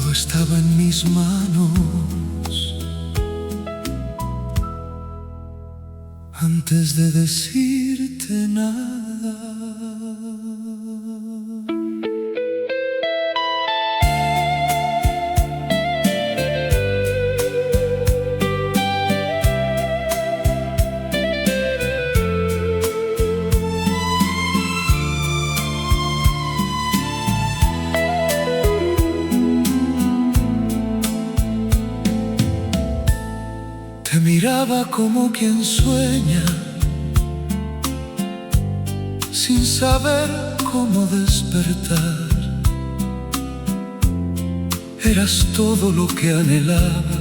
Todo estaba en mis manos antes de decirte nada. Te miraba como quien sueña, sin saber cómo despertar. Eras todo lo que anhelaba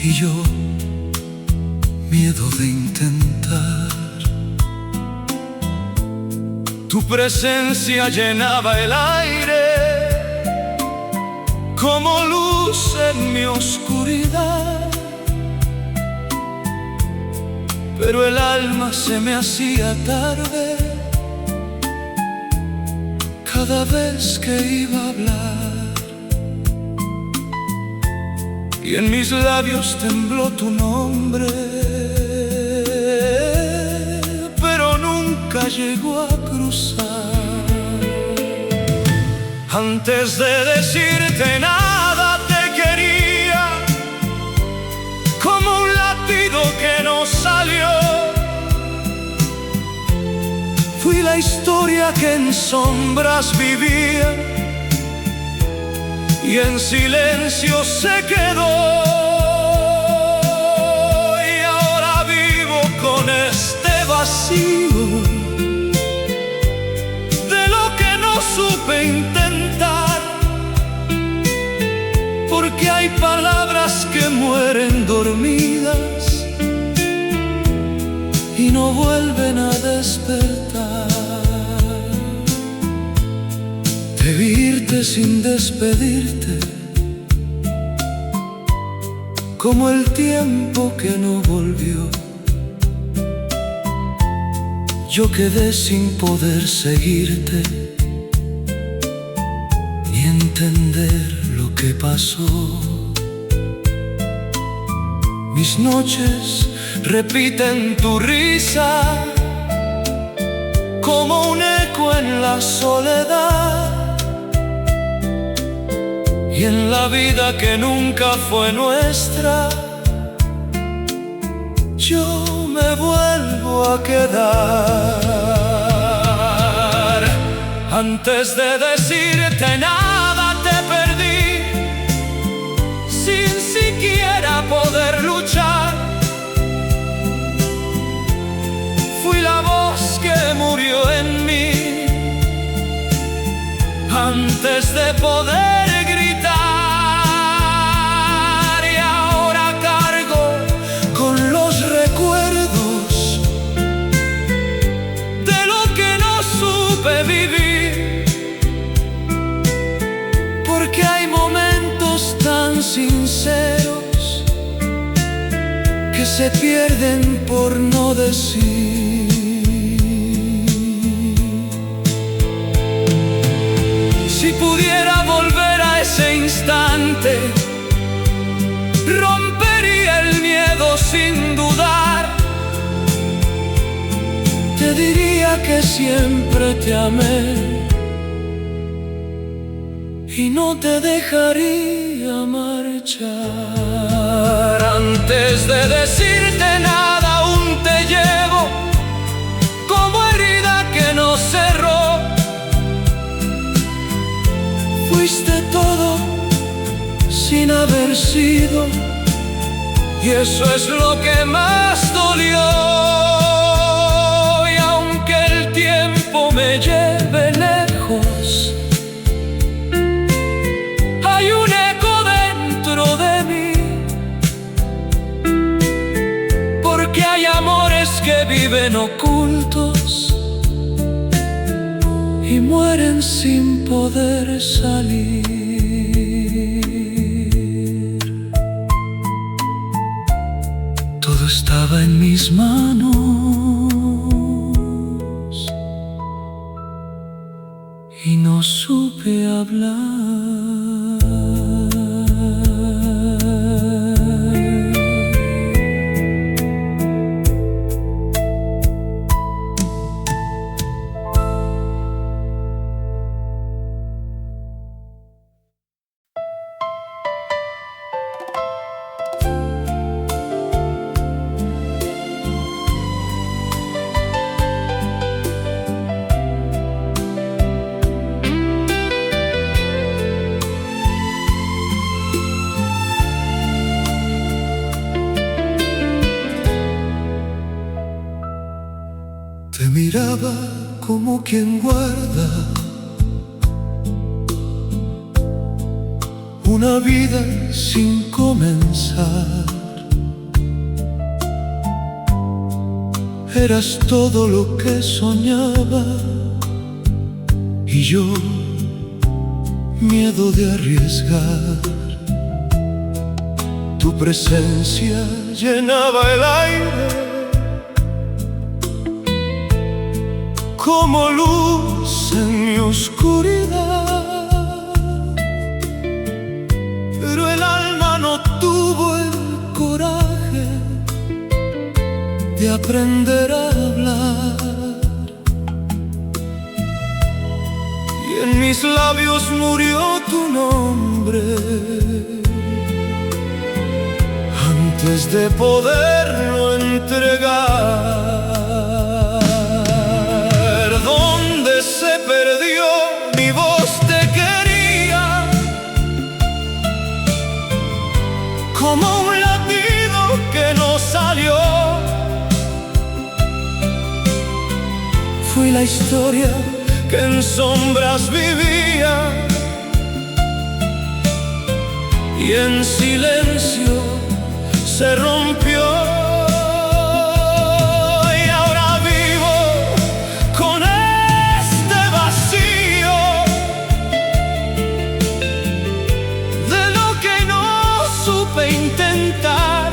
y yo, miedo de intentar. Tu presencia llenaba el aire como luz en mi oscuridad. Pero el alma se me hacía tarde cada vez que iba a hablar, y en mis labios tembló tu nombre, pero nunca llegó a cruzar. Antes de decirte nada te quería, como un latido que no salió. Fui la historia que en sombras vivía y en silencio se quedó. Y ahora vivo con este vacío de lo que no supe intentar, porque hay palabras que mueren dormidas y no vuelven a despertar. Debí irte sin despedirte, como el tiempo que no volvió. Yo quedé sin poder seguirte ni entender lo que pasó. Mis noches repiten tu risa como un eco en la soledad, y en la vida que nunca fue nuestra yo me vuelvo a quedar. Antes de decirte nada te perdí, sin siquiera poder luchar. Fui la voz que murió en mí antes de poder gritar, y ahora cargo con los recuerdos de lo que no supe vivir, porque hay momentos tan sinceros que se pierden por no decir. Si pudiera volver a ese instante, rompería el miedo sin dudar. Te diría que siempre te amé y no te dejaría marchar. Antes de decirte nada aún te llevo como herida que no cerró. Fuiste todo sin haber sido, y eso es lo que más dolió. Y aunque el tiempo me lleve lejos, hay un eco dentro de mí, porque hay amores que viven ocultos y mueren sin poder salir. Todo estaba en mis manos y no supe hablar. Te miraba como quien guarda una vida sin comenzar. Eras todo lo que soñaba y yo, miedo de arriesgar. Tu presencia llenaba el aire como luz en mi oscuridad, pero el alma no tuvo el coraje de aprender a hablar, y en mis labios murió tu nombre antes de poderlo entregar. ¿Dónde se perdió? Mi voz te quería como un latido que no salió. Fui la historia que en sombras vivía y en silencio se rompió. Intentar,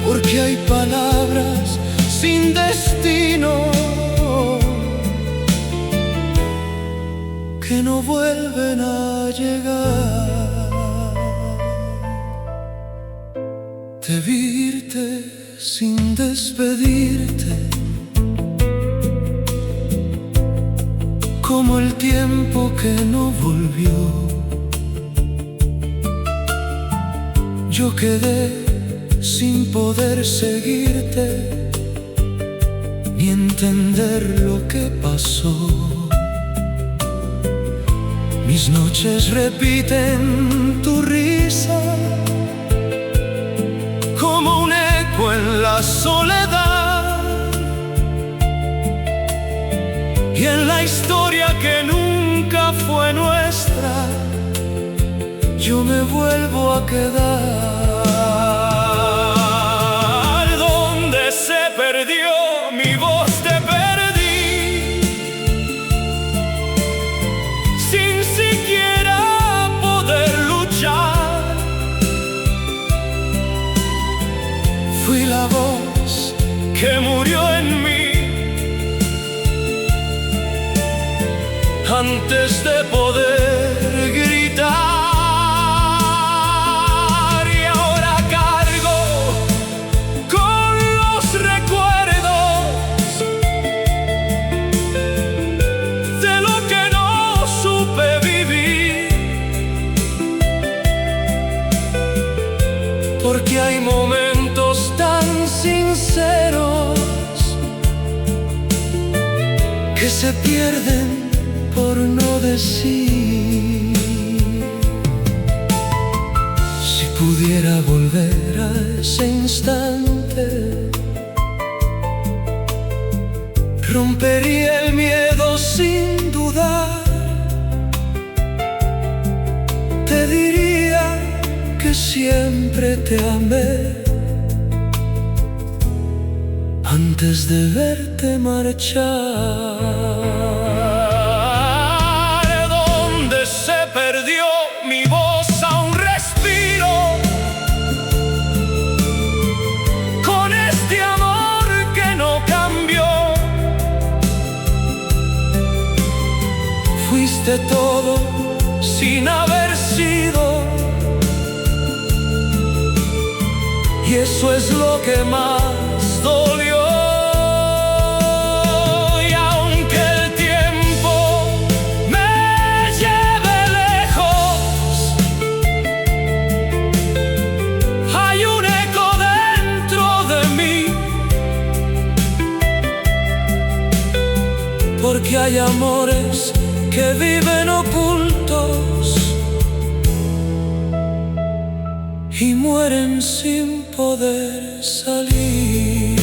porque hay palabras sin destino que no vuelven a llegar. Debí irte sin despedirte, como el tiempo que no volvió. Yo quedé sin poder seguirte ni entender lo que pasó. Mis noches repiten tu risa como un eco en la soledad, y en la historia que nunca fue nuestra yo me vuelvo a quedar. ¿Dónde se perdió? Mi voz te perdí sin siquiera poder luchar. Fui la voz que murió en mí antes de poder gritar. Porque hay momentos tan sinceros que se pierden por no decir. Si pudiera volver a ese instante, rompería el miedo sin dudar. Te diría que siempre te amé antes de verte marchar. ¿Dónde se perdió mi voz a un respiro? Con este amor que no cambió, diste todo sin haber sido, y eso es lo que más dolió. Y aunque el tiempo me lleve lejos, hay un eco dentro de mí, porque hay amores que viven ocultos y mueren sin poder salir.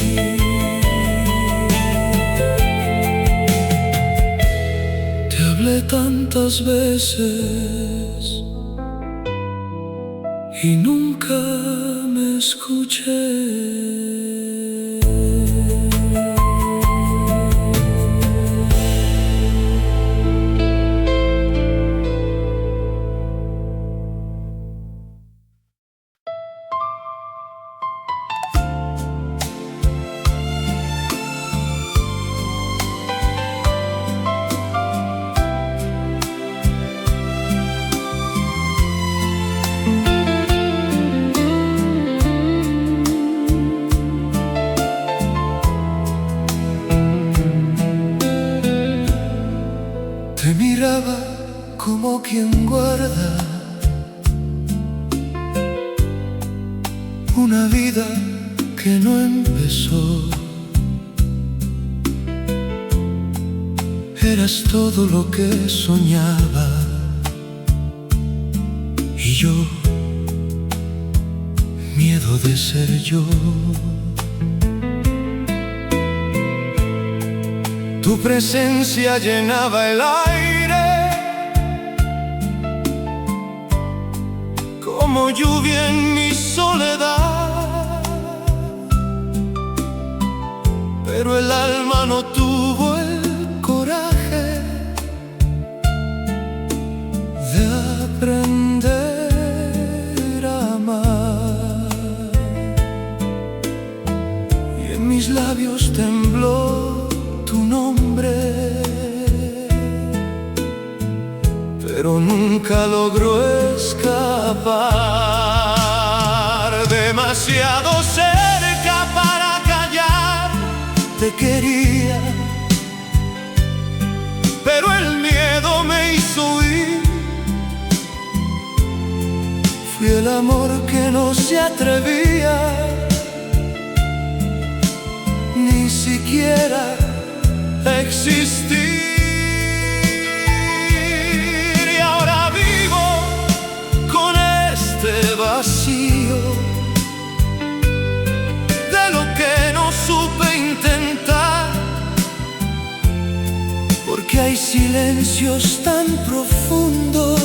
Te hablé tantas veces y nunca me escuché. Te miraba como quien guarda una vida que no empezó. Eras todo lo que soñaba y yo, miedo de ser yo. Tu presencia llenaba el aire como lluvia en mi soledad, pero el alma no tuvo el coraje de aprender a amar, y en mis labios tembló tu nombre, pero nunca logró escapar. Demasiado cerca para callar, te quería, pero el miedo me hizo huir. Fui el amor que no se atrevía ni siquiera existir. Y ahora vivo con este vacío de lo que no supe intentar, porque hay silencios tan profundos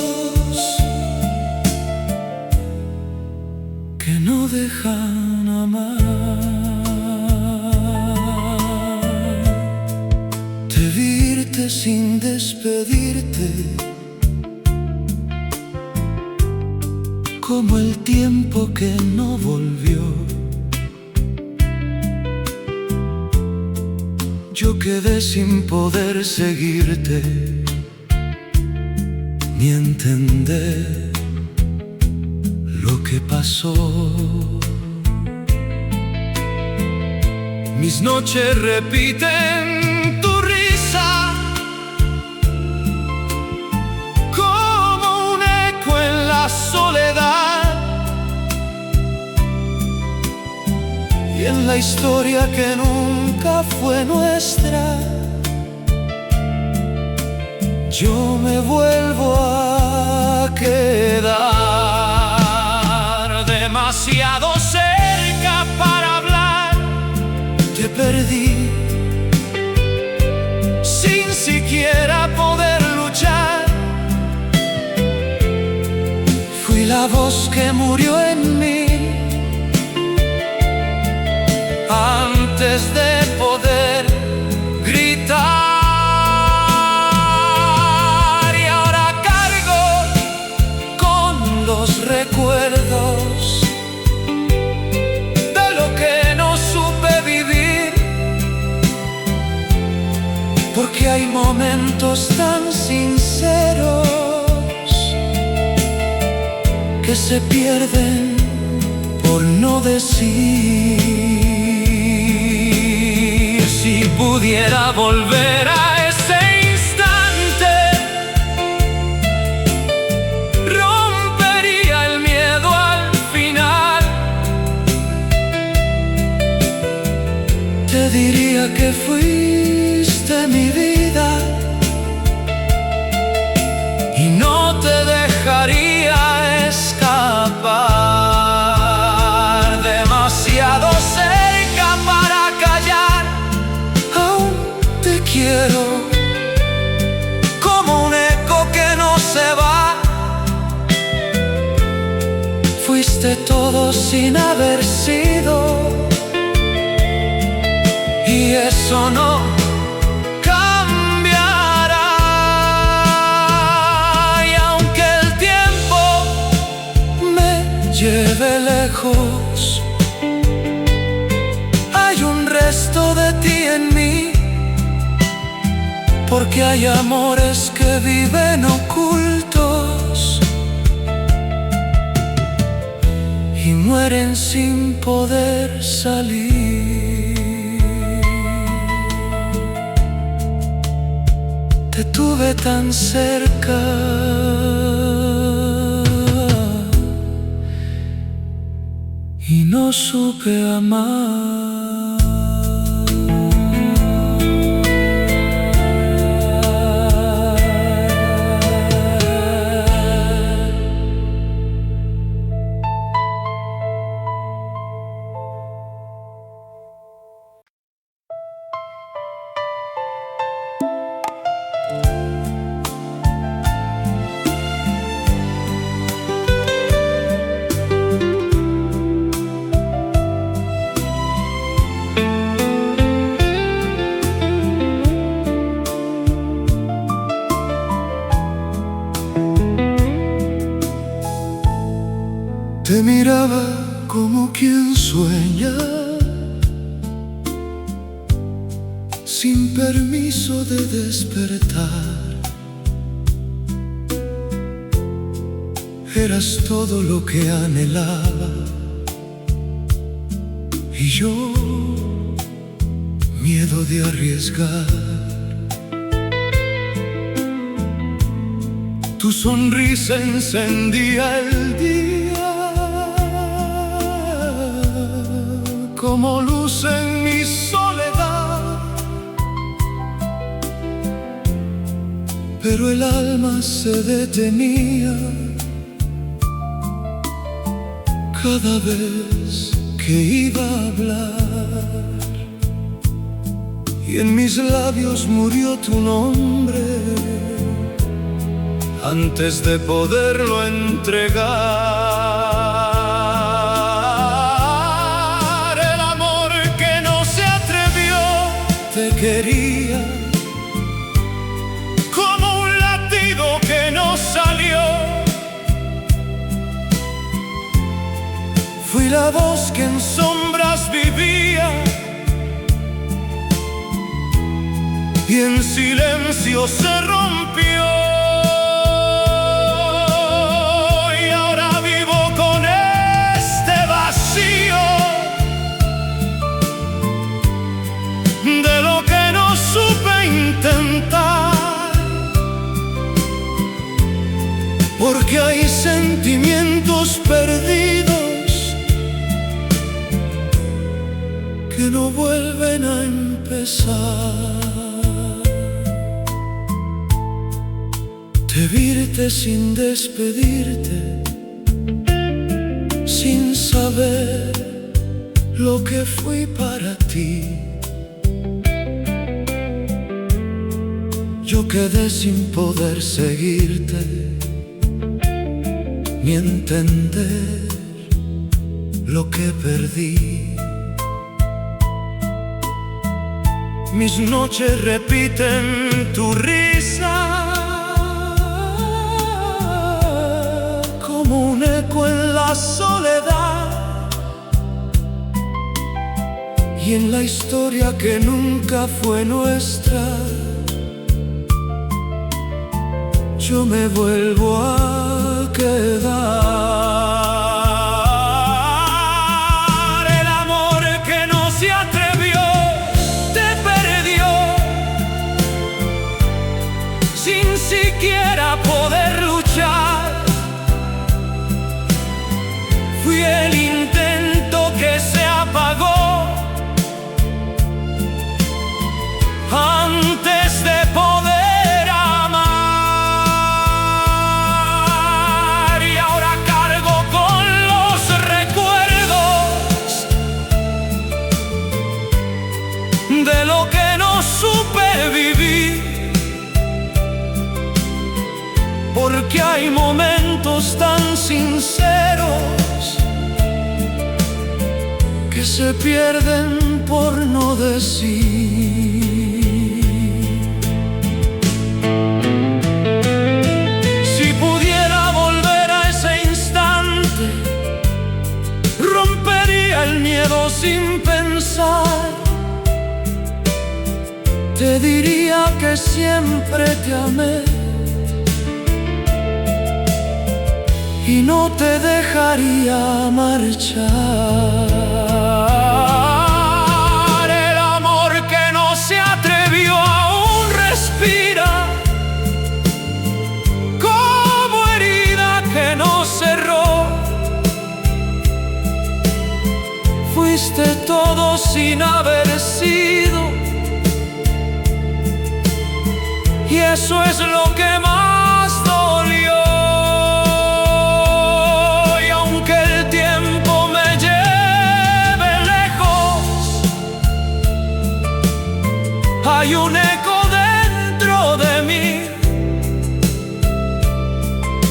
que no dejan amar. Sin despedirte, como el tiempo que no volvió. Yo quedé sin poder seguirte, ni entender lo que pasó. Mis noches repiten tu risa soledad, y en la historia que nunca fue nuestra, yo me vuelvo a quedar. Demasiado cerca para hablar, te perdí sin siquiera poder luchar. La voz que murió en mí antes de poder gritar, y ahora cargo con los recuerdos de lo que no supe vivir, porque hay momentos tan sinceros que se pierden por no decir. Si pudiera volver a ese instante, rompería el miedo al final. Te diría que fuiste mi vida y no te dejaría escapar. Demasiado cerca para callar, aún te quiero, como un eco que no se va. fuiste todo sin haber sido, y eso no cambiará. Y aunque el tiempo me lleve lejos, hay un resto de ti en mí, porque hay amores que viven ocultos y mueren sin poder salir. Te tuve tan cerca y no supe amar. Te miraba como quien sueña, sin permiso de despertar. Eras todo lo que anhelaba y yo, miedo de arriesgar. Tu sonrisa encendía el día como luz en mi soledad, pero el alma se detenía cada vez que iba a hablar, y en mis labios murió tu nombre antes de poderlo entregar. Te quería como un latido que no salió. Fui la voz que en sombras vivía y en silencio se rompió. Y ahora vivo con este vacío de lo que no supe intentar, porque hay sentimientos perdidos que no vuelven a empezar. Te virte sin despedirte, sin saber lo que fui para ti. Yo quedé sin poder seguirte, ni entender lo que perdí. Mis noches repiten tu risa como un eco en la soledad, y en la historia que nunca fue nuestra yo me vuelvo a quedar. El amor que no se atrevió te perdió sin siquiera poder luchar. Fui el intento que se apagó antes de poder amar, y ahora cargo con los recuerdos de lo que no supe vivir, porque hay momentos tan sinceros que se pierden por no decir. Si pudiera volver a ese instante, rompería el miedo sin pensar. Te diría que siempre te amé y no te dejaría marchar. El amor que no se atrevió aún respira como herida que no cerró. Fuiste todo sin haber sido, y eso es lo que más dolió. Hay un eco dentro de mí,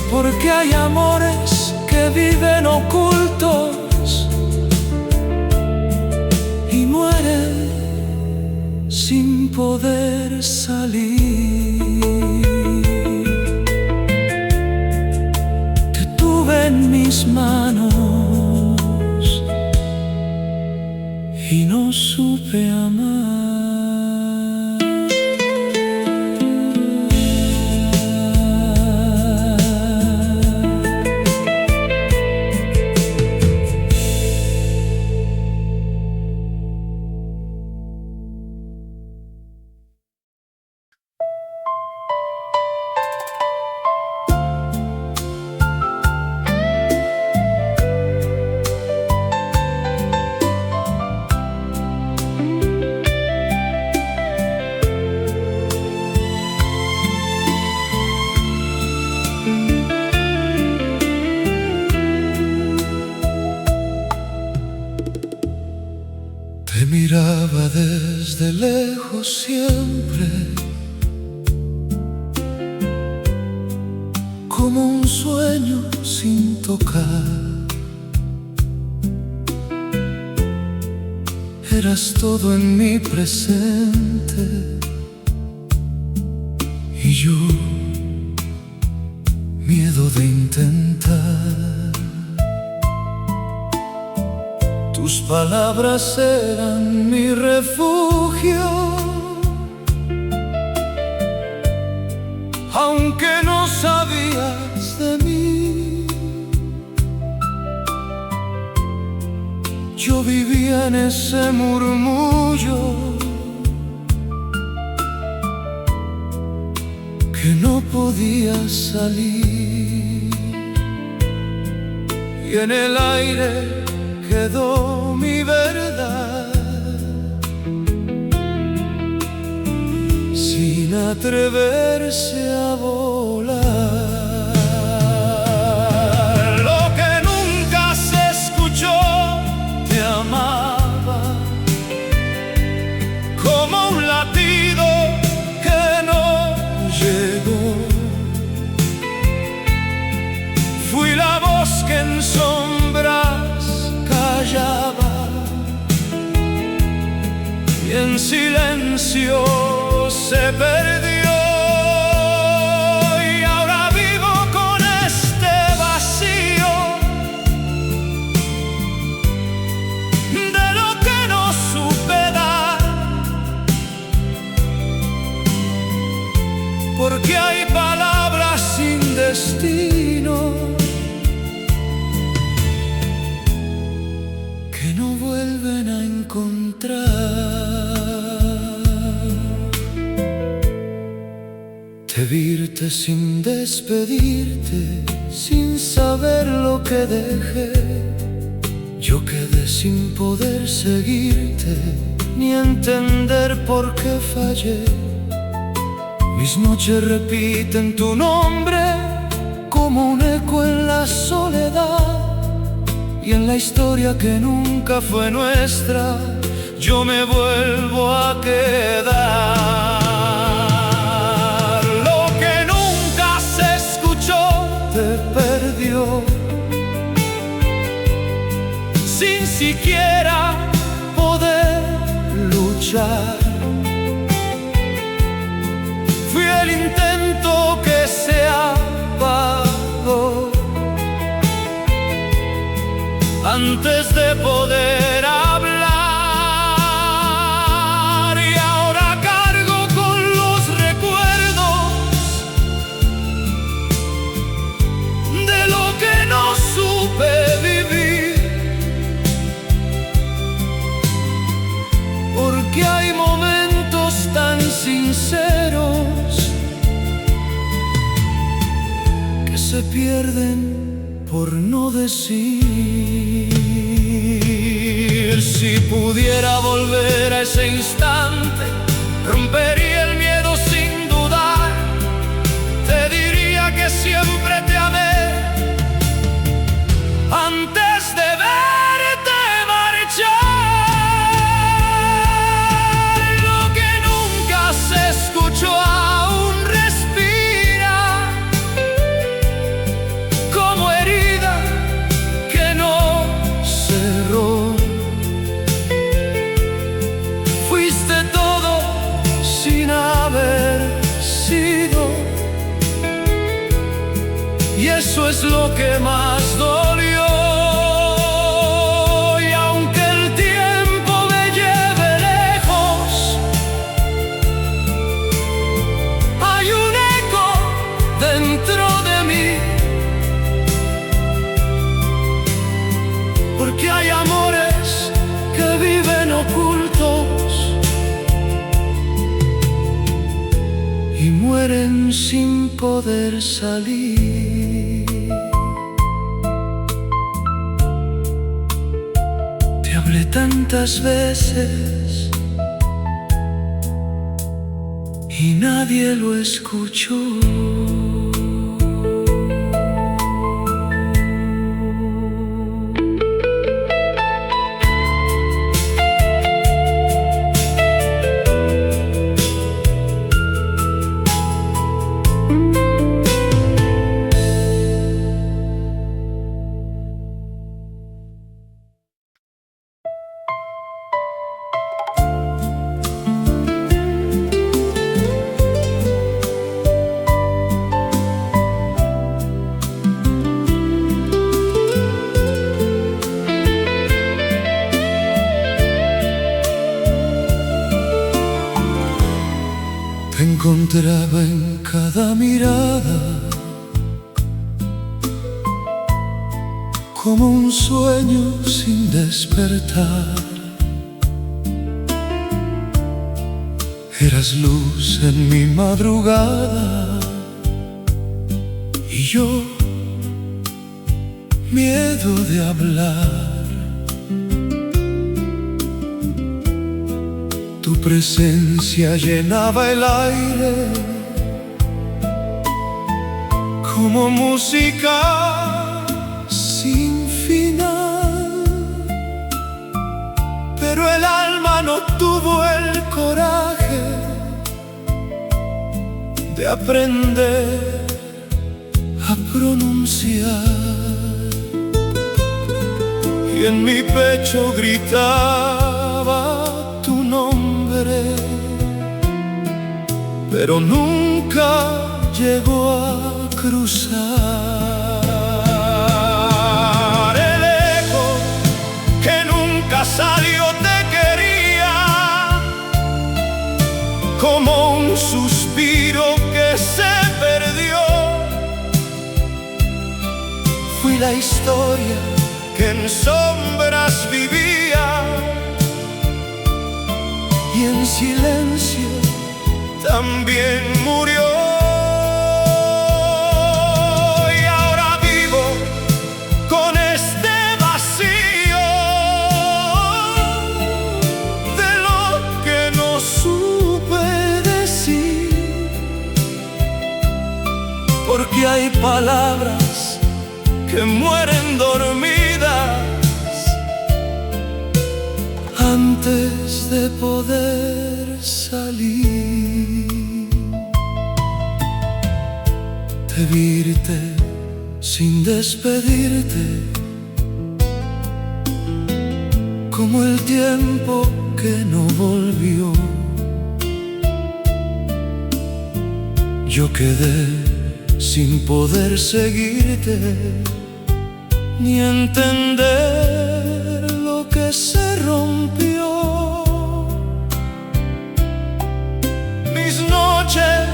porque hay amores que viven ocultos y mueren sin poder salir. Te tuve en mis manos y no supe amar. Te miraba desde lejos siempre, como un sueño sin tocar. Eras todo en mi presente y yo, miedo de intentar. Tus palabras eran mi refugio, aunque no sabías de mí. Yo vivía en ese murmullo que no podía salir, y en el aire quedó mi verdad, sin atreverse a volar. Lo que nunca se escuchó, te amaba, como un latido que no llegó. Fui la voz que en sombras callaba y en silencio se perdió, y ahora vivo con este vacío de lo que no supe dar, porque hay palabras sin destino, que no vuelven a encontrar. Te virte sin despedirte, sin saber lo que dejé. Yo quedé sin poder seguirte, ni entender por qué fallé. Mis noches repiten tu nombre como un eco en la soledad, y en la historia que nunca fue nuestra yo me vuelvo a quedar. Lo que nunca se escuchó te perdió, sin siquiera poder luchar. Fui el intento que se apagó antes de poder hablar, y ahora cargo con los recuerdos de lo que no supe vivir, porque hay momentos tan sinceros que se pierden por no decir. Si pudiera volver a ese instante, rompería el miedo sin dudar. Te diría que siempre te amé antes de verte marchar. Lo que nunca se escuchó aún respira, como herida que no cerró. Fuiste todo sin haber sido, y eso es lo que más dolió. Y aunque el tiempo me lleve lejos, hay un eco dentro de mí, porque hay amores que viven ocultos y mueren sin poder salir. Te hablé tantas veces y nadie lo escuchó. Te encontraba en cada mirada, como un sueño sin despertar. Eras luz en mi madrugada y yo, miedo de hablar. Tu presencia llenaba el aire como música sin final, pero el alma no tuvo el coraje de aprender a pronunciar, y en mi pecho gritaba tu nombre, pero nunca llegó a cruzar. El eco que nunca salió te quería, como un suspiro que se perdió la historia que en sombras vivía y en silencio también murió. Y ahora vivo con este vacío de lo que no supe decir, porque hay palabras que mueren dormidas antes de poder salir. De irte sin despedirte, como el tiempo que no volvió. Yo quedé sin poder seguirte, ni entender lo que se rompió. Mis noches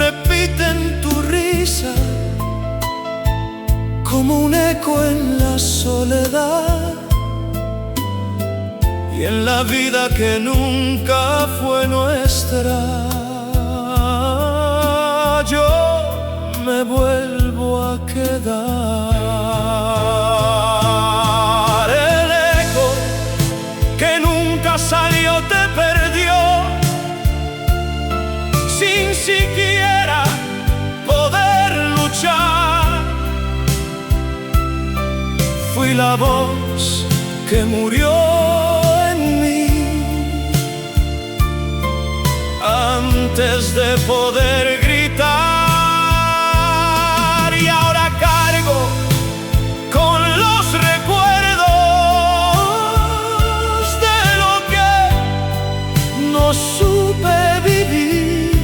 repiten tu risa como un eco en la soledad y en la vida que nunca fue nuestra. Yo me vuelvo a quedar. El eco que nunca salió te perdió, sin siquiera poder luchar. Fui la voz que murió en mí antes de poder gritar. Y ahora cargo con los recuerdos de lo que no supe vivir,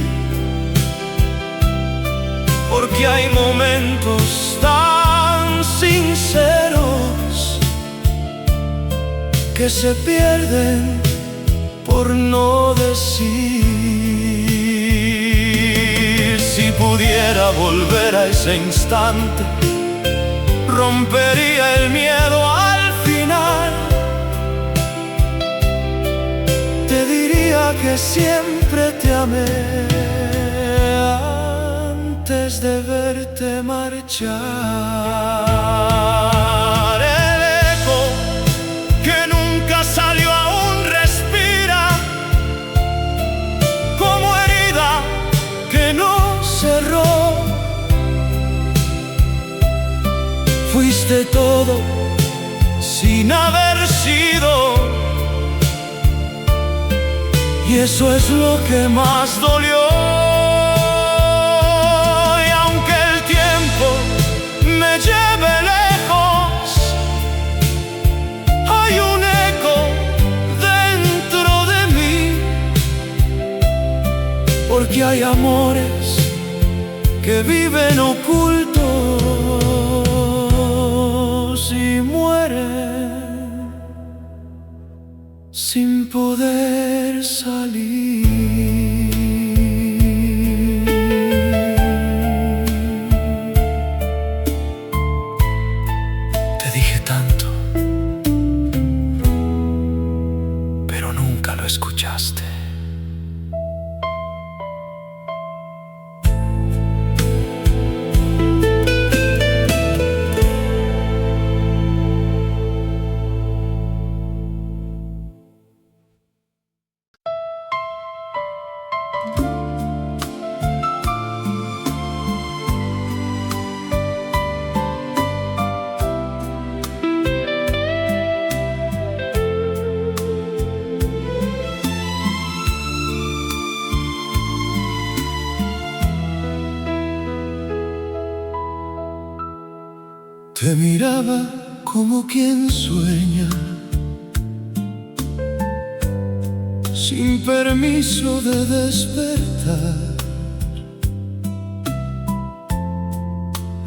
porque hay momentos tan sinceros que se pierden por no decir. Si pudiera volver a ese instante, rompería el miedo al final. Te diría que siempre te amé antes de verte marchar. El eco que nunca salió aún respira como herida que no cerró. Fuiste todo sin haber sido, y eso es lo que más dolió. Y aunque el tiempo me lleve lejos, hay un eco dentro de mí, porque hay amores que viven ocultos y mueren sin poder salir. Te dije tanto, pero nunca lo escuchaste. Te miraba como quien sueña, sin permiso de despertar.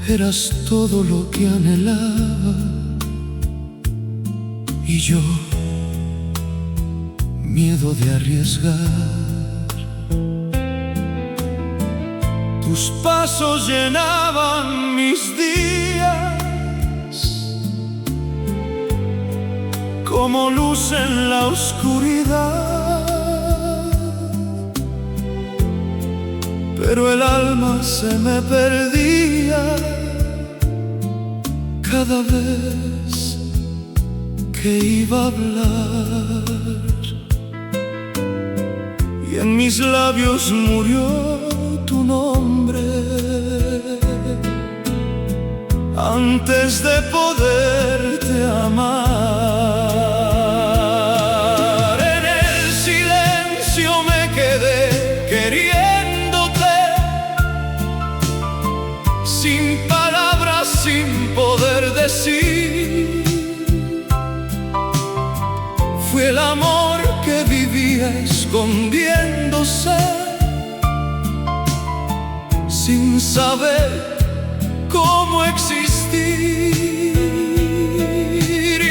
Eras todo lo que anhelaba y yo, miedo de arriesgar. Tus pasos llenaban mis días como luz en la oscuridad, pero el alma se me perdía cada vez que iba a hablar, y en mis labios murió tu nombre antes de poderte amar. En el silencio me quedé queriéndote, sin palabras, sin poder decir. Fue el amor que vivía escondiéndose, sin saber cómo existir,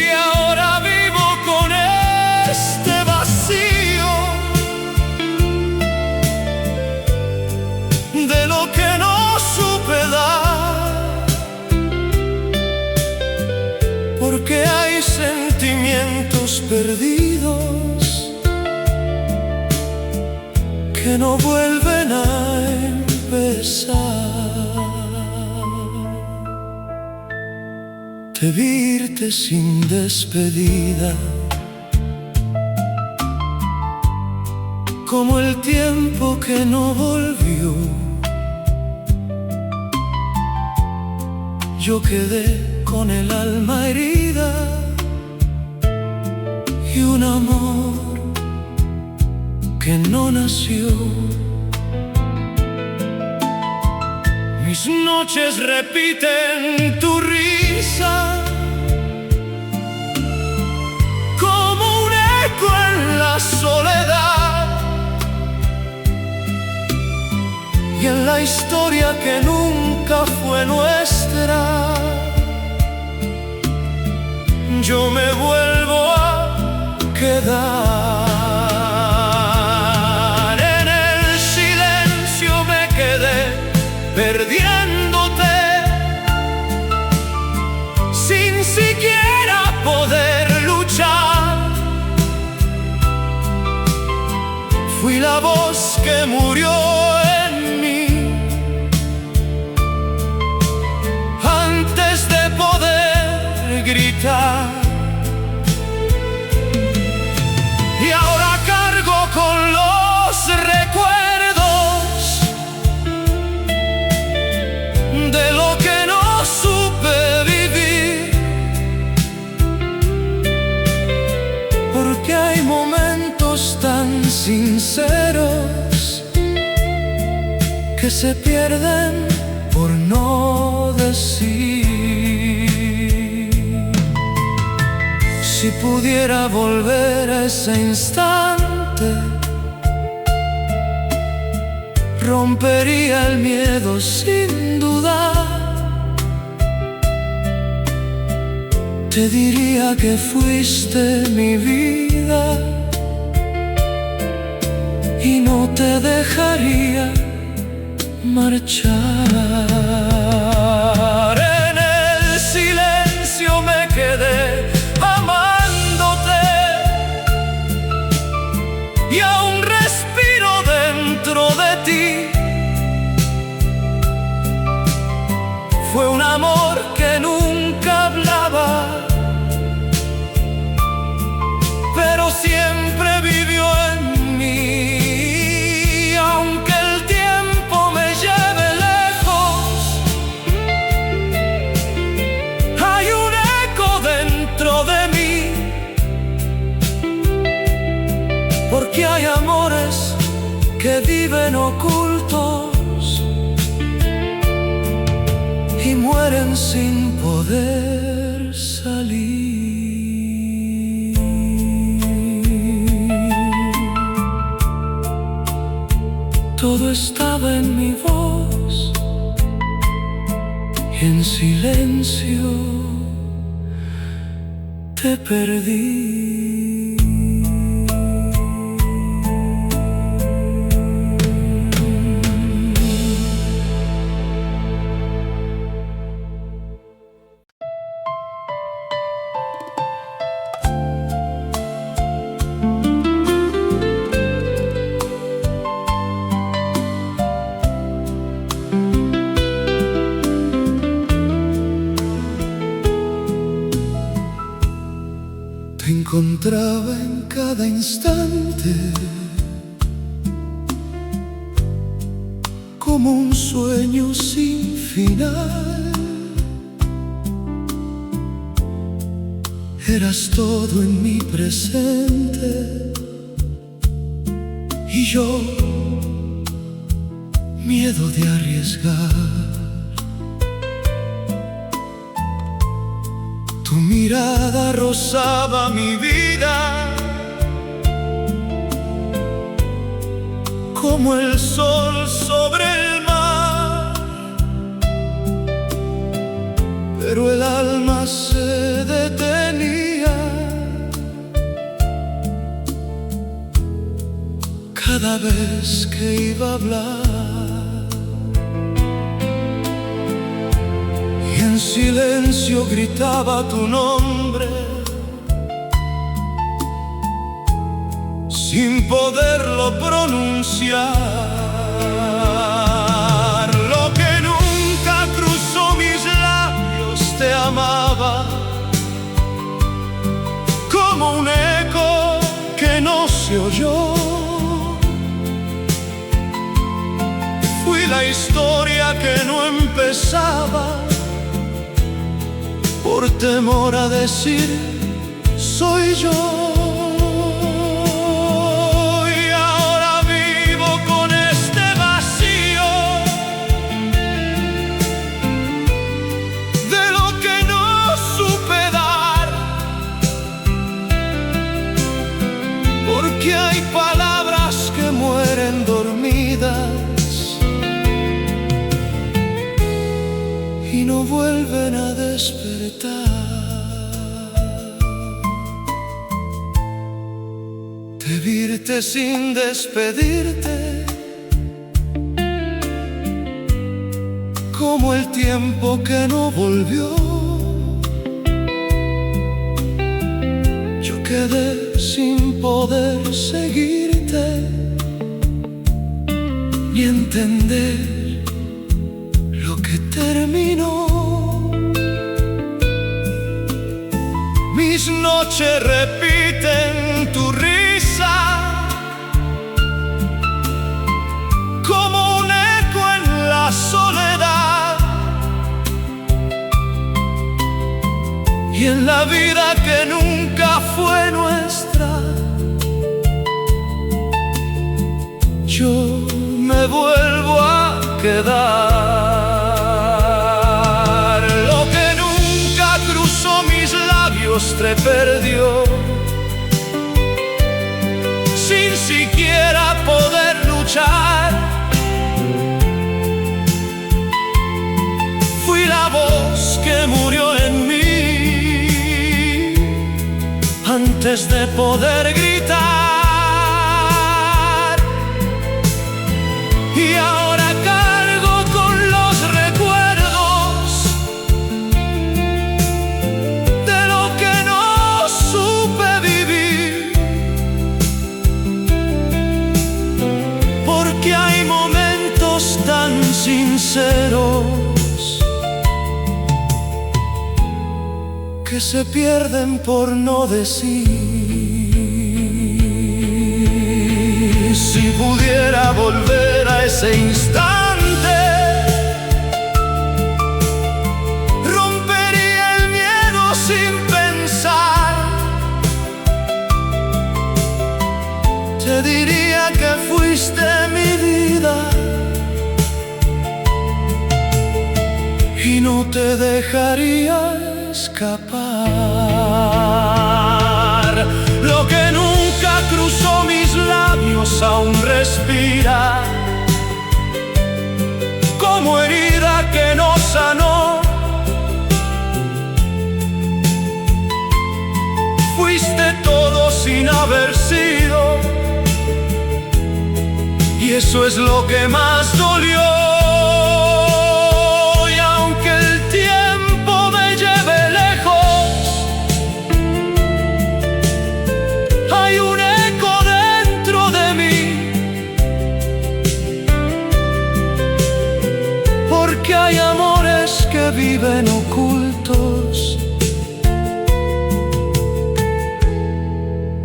y ahora vivo con este vacío de lo que no supe dar, porque hay sentimientos perdidos que no vuelven a empezar. De irte sin despedida, como el tiempo que no volvió. Yo quedé con el alma herida y un amor que no nació. Mis noches repiten tu risa como un eco en la soledad, y en la historia que nunca fue nuestra yo me vuelvo a quedar. En el silencio me quedé perdiéndote, sin siquiera poder luchar. Fui la voz que murió en mí antes de poder gritar, y ahora cargo con los recuerdos de lo que no supe vivir, porque hay momentos tan sinceros que se pierden por no decir. Si pudiera volver a ese instante, rompería el miedo sin dudar. Te diría que fuiste mi vida y no te dejaría marchar. En el silencio me quedé amándote, y aún respiro dentro de ti. Fue un amor que nunca hablaba, pero siempre vivió en mí. Aunque el tiempo me lleve lejos, hay un eco dentro de mí, porque hay amores que viven ocultos y mueren sin poder salir. Todo estaba en mi voz y en silencio te perdí. como un sueño sin final. Eras todo en mi presente y yo, miedo de arriesgar. Tu mirada rozaba mi vida como el sol sobre el mar, pero el alma se detenía cada vez que iba a hablar, y en silencio gritaba tu nombre sin poderlo pronunciar. Lo que nunca cruzó mis labios te amaba, como un eco que no se oyó. Fui la historia que no empezaba, por temor a decir soy yo. Porque hay palabras que mueren dormidas y no vuelven a despertar. Debí irte sin despedirte, como el tiempo que no volvió. Yo quedé sin poder seguirte ni entender lo que terminó. Mis noches repiten tu risa como un eco en la soledad, y en la vida que nunca fue nuestra yo me vuelvo a quedar. Lo que nunca cruzó mis labios te perdió, sin siquiera poder luchar. Fui la voz que murió en mí antes de poder gritar. Y ahora cargo con los recuerdos de lo que no supe vivir, porque hay momentos tan sinceros que se pierden por no decir. Si pudiera volver a ese instante, rompería el miedo sin pensar. Te diría que fuiste mi vida y no te dejaría escapar. Lo que nunca cruzó mis labios aún respira, como herida que no sanó. Fuiste todo sin haber sido, y eso es lo que más dolió. Porque hay amores que viven ocultos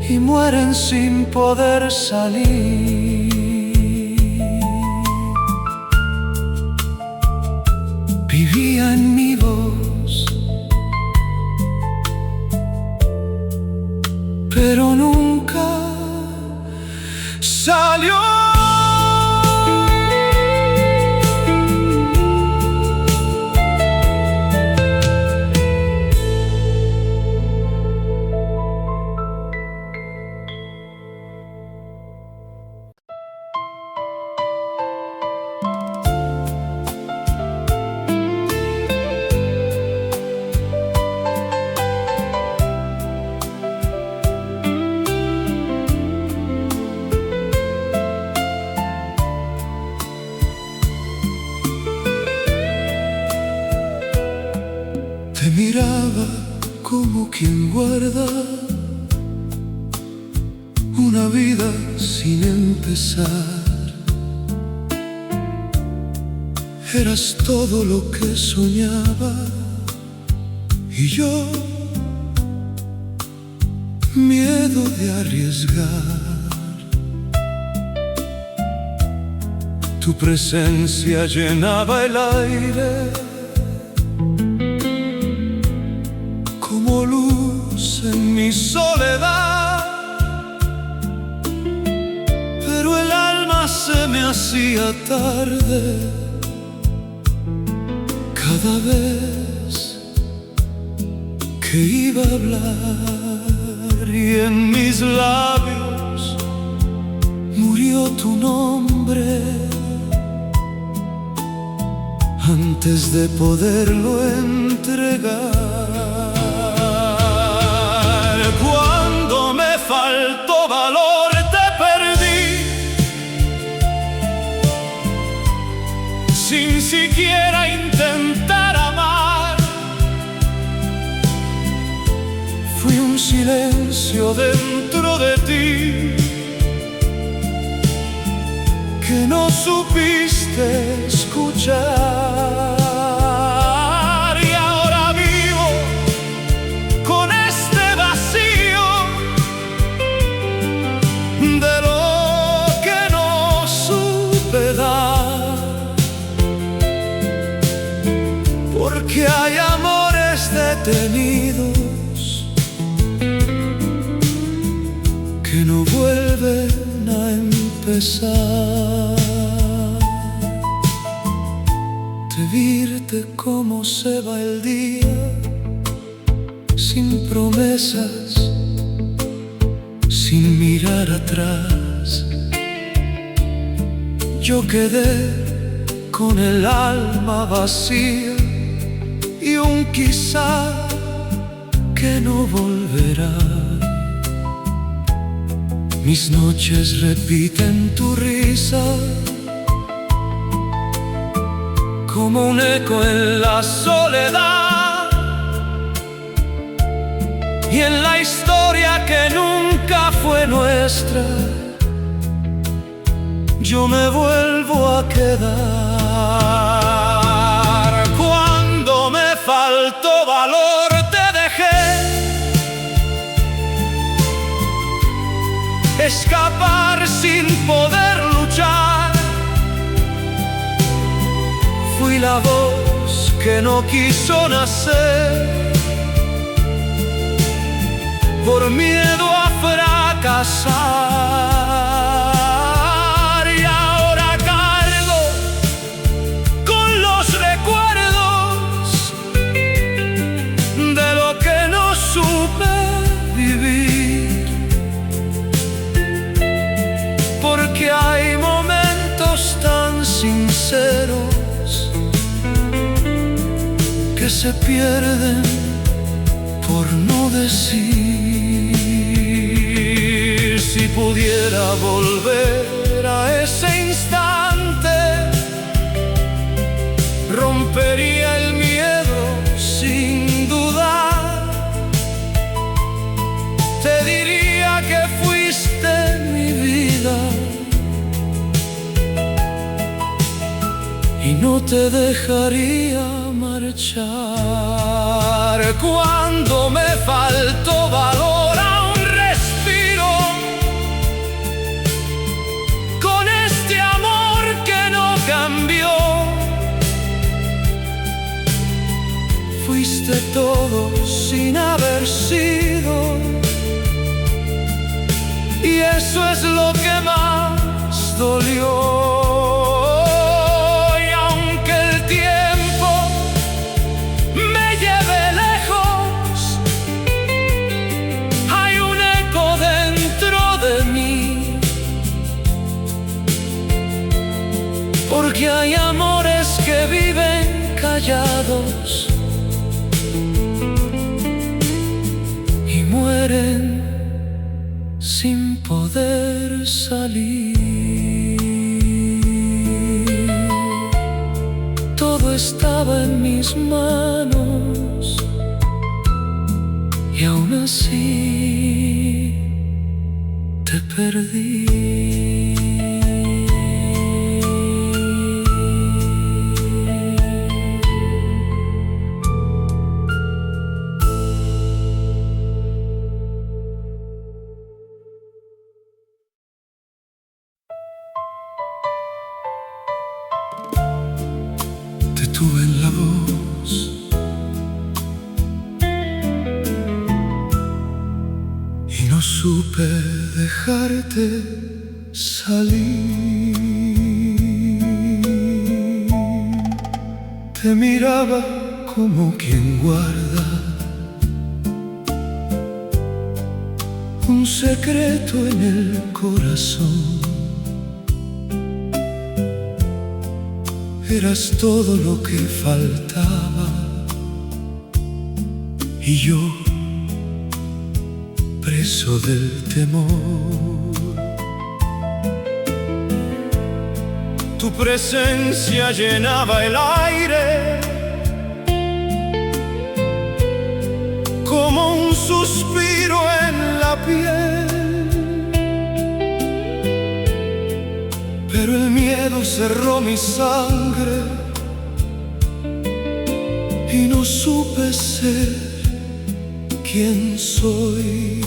y mueren sin poder salir. quien guarda una vida sin empezar. Eras todo lo que soñaba y yo, miedo de arriesgar. Tu presencia llenaba el aire como luz en mi soledad, pero el alma se me hacía tarde cada vez que iba a hablar, y en mis labios murió tu nombre antes de poderlo entregar. Cuando me faltó valor te perdí, sin siquiera intentar amar. Fui un silencio dentro de ti que no supiste escuchar. Y ahora vivo con este vacío de lo que no supe dar, porque hay amores detenidos que no vuelven a empezar. De virte cómo se va el día sin promesas, sin mirar atrás. Yo quedé con el alma vacía y un quizá que no volverá. Mis noches repiten tu risa como un eco en la soledad, y en la historia que nunca fue nuestra yo me vuelvo a quedar. Cuando me faltó valor te dejé escapar sin poder luchar. Fui la voz que no quiso nacer por miedo a fracasar. Y ahora cargo con los recuerdos de lo que no supe vivir, porque hay momentos tan sinceros que se pierden por no decir. Si pudiera volver a ese instante, rompería el miedo sin dudar. Te diría que fuiste mi vida y no te dejaría marchar. Cuando me faltó valor a un respiro, con este amor que no cambió, fuiste todo sin haber sido, y eso es lo que más dolió. Porque hay amores que viven callados y mueren sin poder salir. Todo estaba en mis manos y aún así te perdí. Te tuve en la voz, y no supe dejarte salir. Te miraba como quien guarda un secreto en el corazón. Eras todo lo que faltaba, y yo preso del temor. Tu presencia llenaba el aire como un suspiro en la piel, pero el miedo cerró mi sangre y no supe ser quien soy.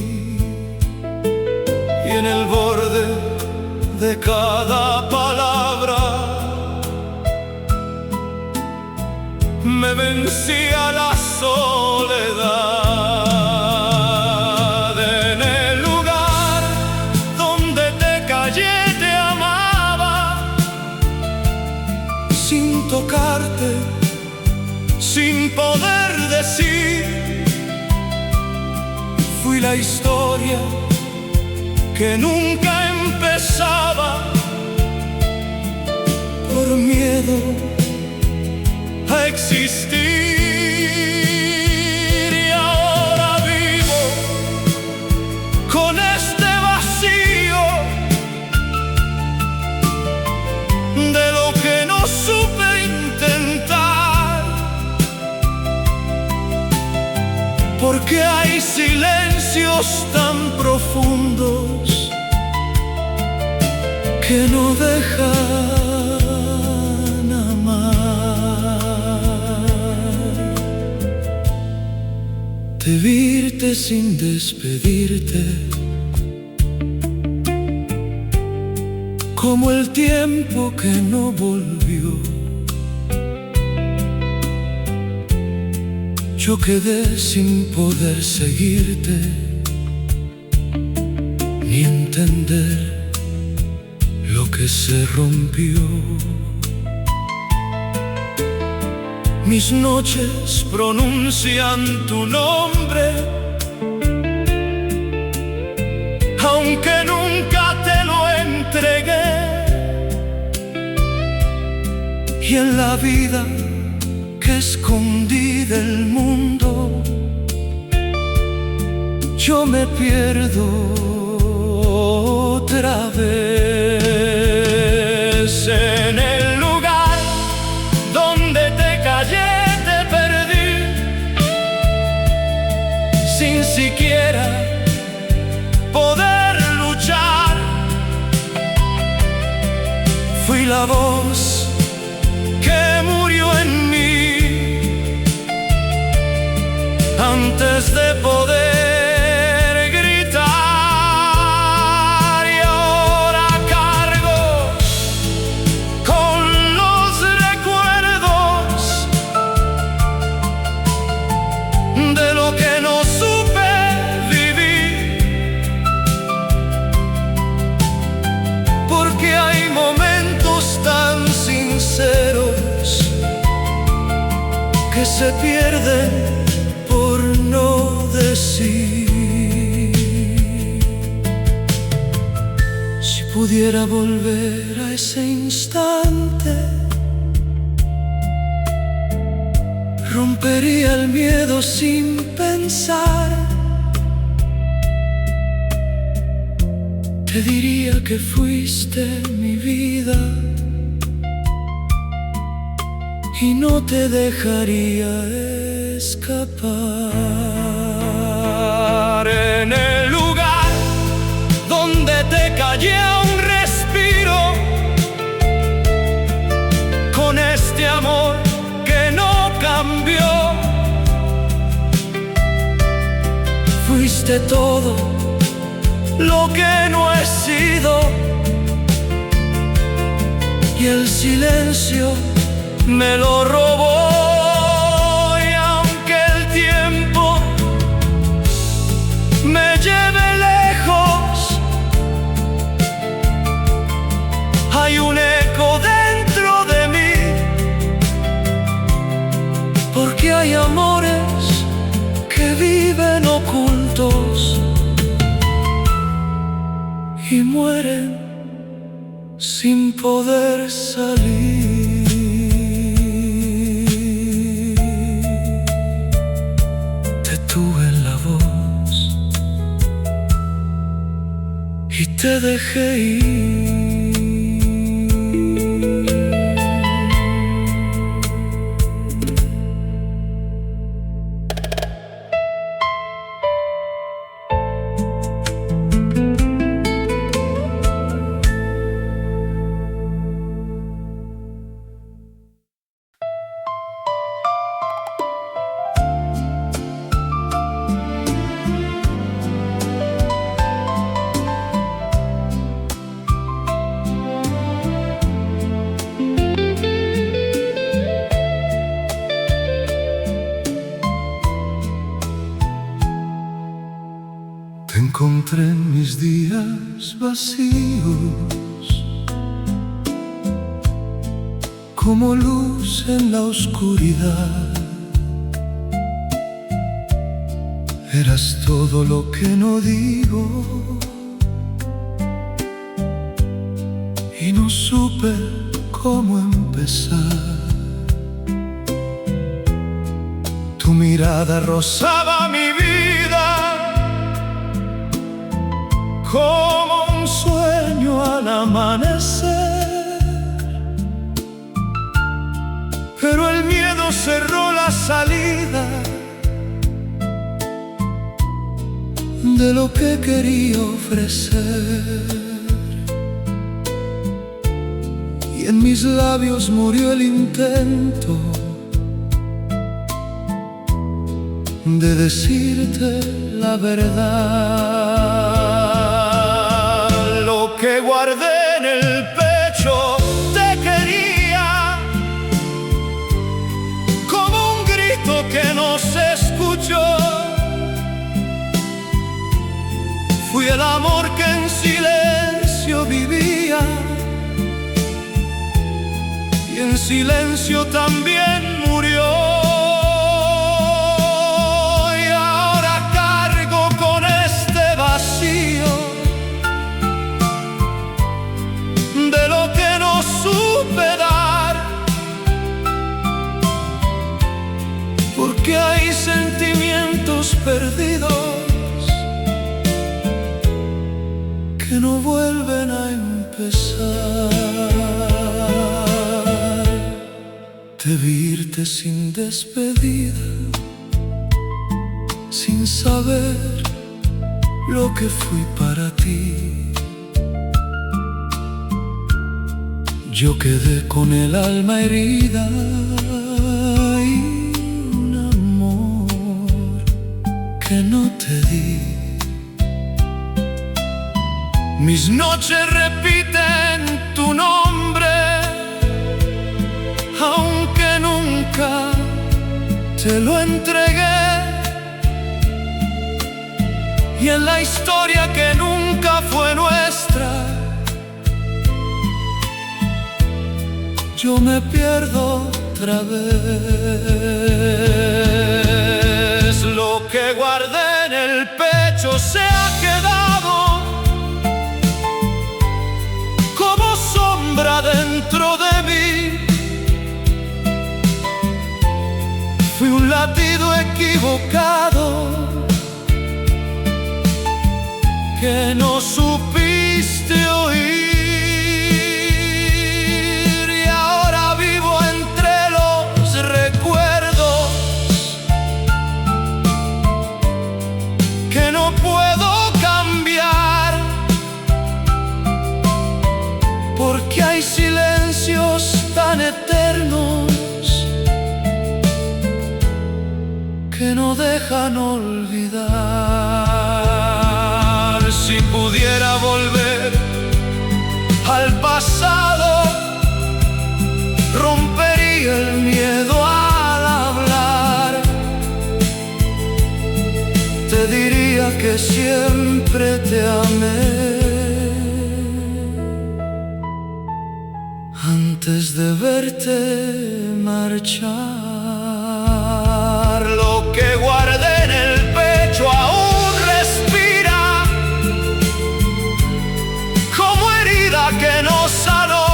Y en el borde de cada palabra me vencía la soledad. En el lugar donde te callé te amaba, sin tocarte, sin poder decir. Fui la historia que nunca empezaba, por miedo a existir. Y ahora vivo con este vacío de lo que no supe intentar, porque hay silencios tan profundos que no dejan amar. Te virte sin despedirte, como el tiempo que no volvió. Yo quedé sin poder seguirte, ni entender lo que se rompió. Mis noches pronuncian tu nombre, aunque nunca te lo entregué. Y en la vida que escondí del mundo, yo me pierdo otra vez. En el lugar donde te callé te perdí, sin siquiera poder luchar. Fui la voz que murió en mí antes de poder gritar. Y ahora cargo con los recuerdos de lo que no supe vivir, porque hay momentos tan sinceros que se pierden por no decir. Si pudiera volver a ese instante, rompería el miedo sin pensar. Te diría que fuiste mi vida y no te dejaría escapar. estar en el lugar donde te callé a un respiro, con este amor que no cambió. Fuiste todo lo que no he sido, y el silencio me lo robó. Y aunque el tiempo me lleve lejos, hay un eco dentro de mí, porque hay amores que viven ocultos y mueren sin poder salir. Te tuve en la voz y te dejé ir. Te encontré en mis días vacíos, como luz en la oscuridad. Eras todo lo que no digo, y no supe cómo empezar. Tu mirada rozaba mi vida como un sueño al amanecer, pero el miedo cerró la salida de lo que quería ofrecer, y en mis labios murió el intento de decirte la verdad. Lo que guardé en el pecho te quería, como un grito que no se escuchó. Fui el amor que en silencio vivía, y en silencio también murió. Y ahora cargo con este vacío de lo que no supe dar, porque hay sentimientos perdidos que no vuelven a empezar. Te vi irte sin despedida, sin saber lo que fui para ti. Yo quedé con el alma herida y un amor que no te di. Mis noches repiten tu nombre, aunque nunca te lo entregué. Y en la historia que nunca fue nuestra, yo me pierdo otra vez. Lo que guardé en el pecho se ha quedado como sombra dentro de mí. Fui un latido equivocado que no supiste oír, y ahora vivo entre los recuerdos que no dejan olvidar. Si pudiera volver al pasado, rompería el miedo al hablar. Te diría que siempre te amé antes de verte marchar. Lo que guardé en el pecho aún respira, como herida que no sanó.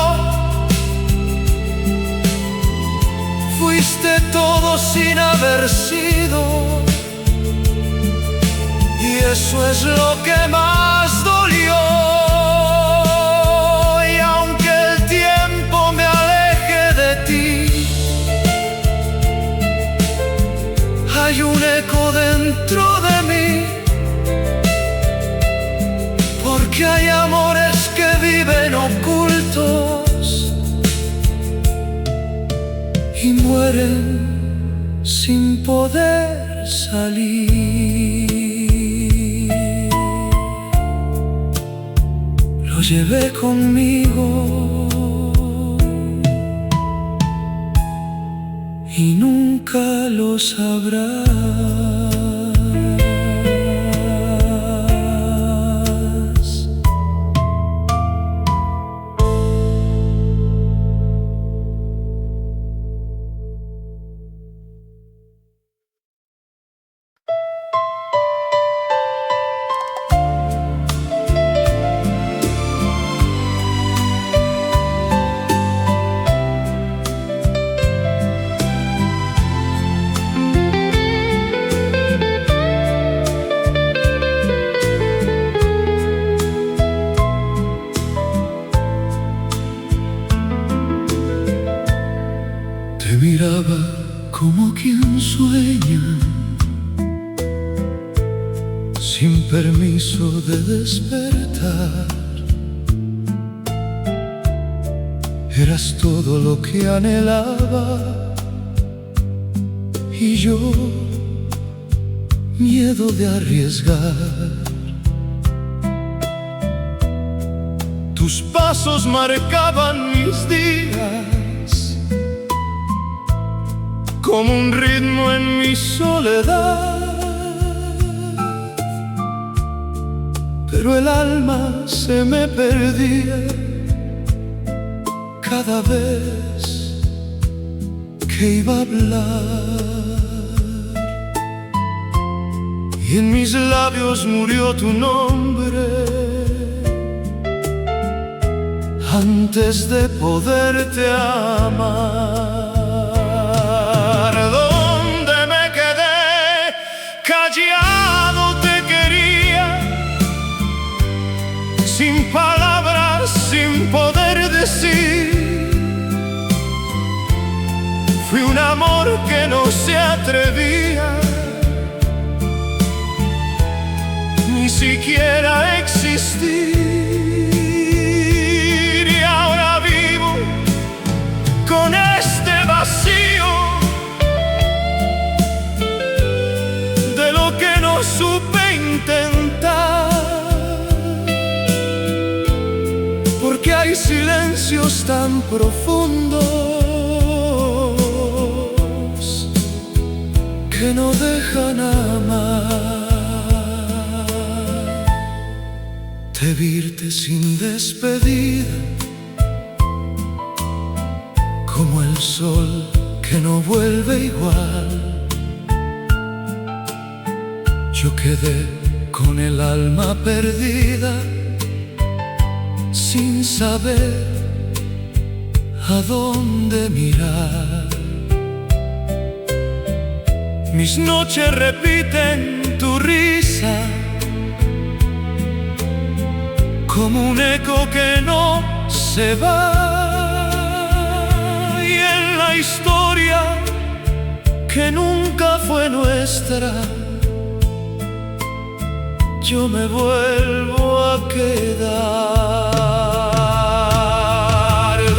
Fuiste todo sin haber sido, y eso es lo que más dolió. Y aunque el tiempo me aleje de ti, hay un eco dentro de mí, porque hay amores que viven ocultos y mueren sin poder salir. Lo llevé conmigo y nunca lo sabrás. Te miraba como quien sueña, sin permiso de despertar. Eras todo lo que anhelaba, y yo, miedo de arriesgar. Tus pasos marcaban mis días, como un ritmo en mi soledad, pero el alma se me perdía cada vez que iba a hablar. Y en mis labios murió tu nombre antes de poderte amar. Callado te quería, sin palabras, sin poder decir. Fui un amor que no se atrevía ni siquiera a existir. Y ahora vivo con este vacío supe intentar, porque hay silencios tan profundos que no dejan amar. Te virte sin despedida, como el sol que no vuelve igual. Yo quedé con el alma perdida, sin saber a dónde mirar. Mis noches repiten tu risa, como un eco que no se va. Y en la historia que nunca fue nuestra, yo me vuelvo a quedar.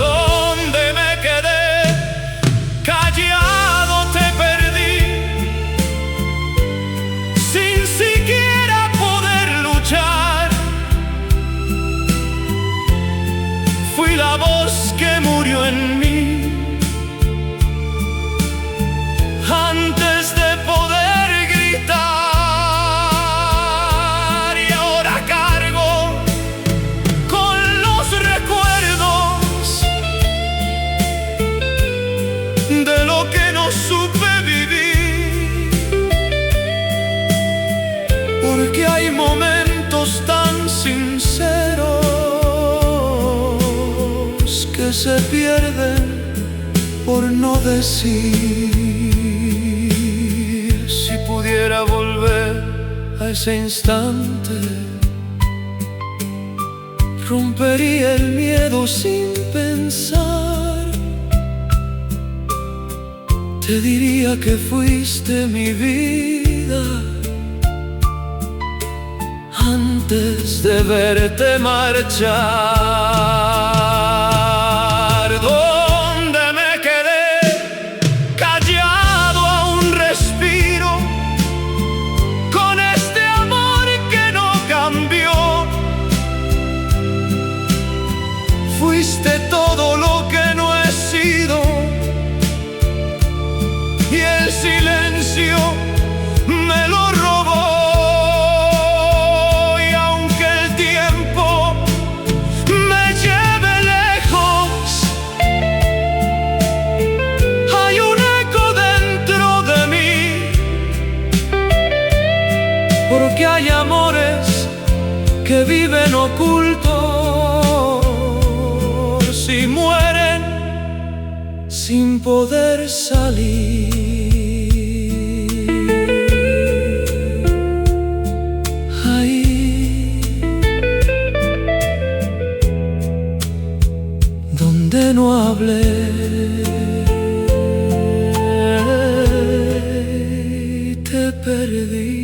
Donde me quedé, callado te perdí, supe vivir, porque hay momentos tan sinceros que se pierden por no decir. Si pudiera volver a ese instante, rompería el miedo sin pensar. Te diría que fuiste mi vida antes de verte marchar. Donde me quedé callado, aún respiro con este amor que no cambió. Fuiste todo lo que no he sido, y el silencio me lo robó. Y aunque el tiempo me lleve lejos, hay un eco dentro de mí, porque hay amores que viven ocultos y mueren sin poder salir. Ahí donde no hablé, te perdí.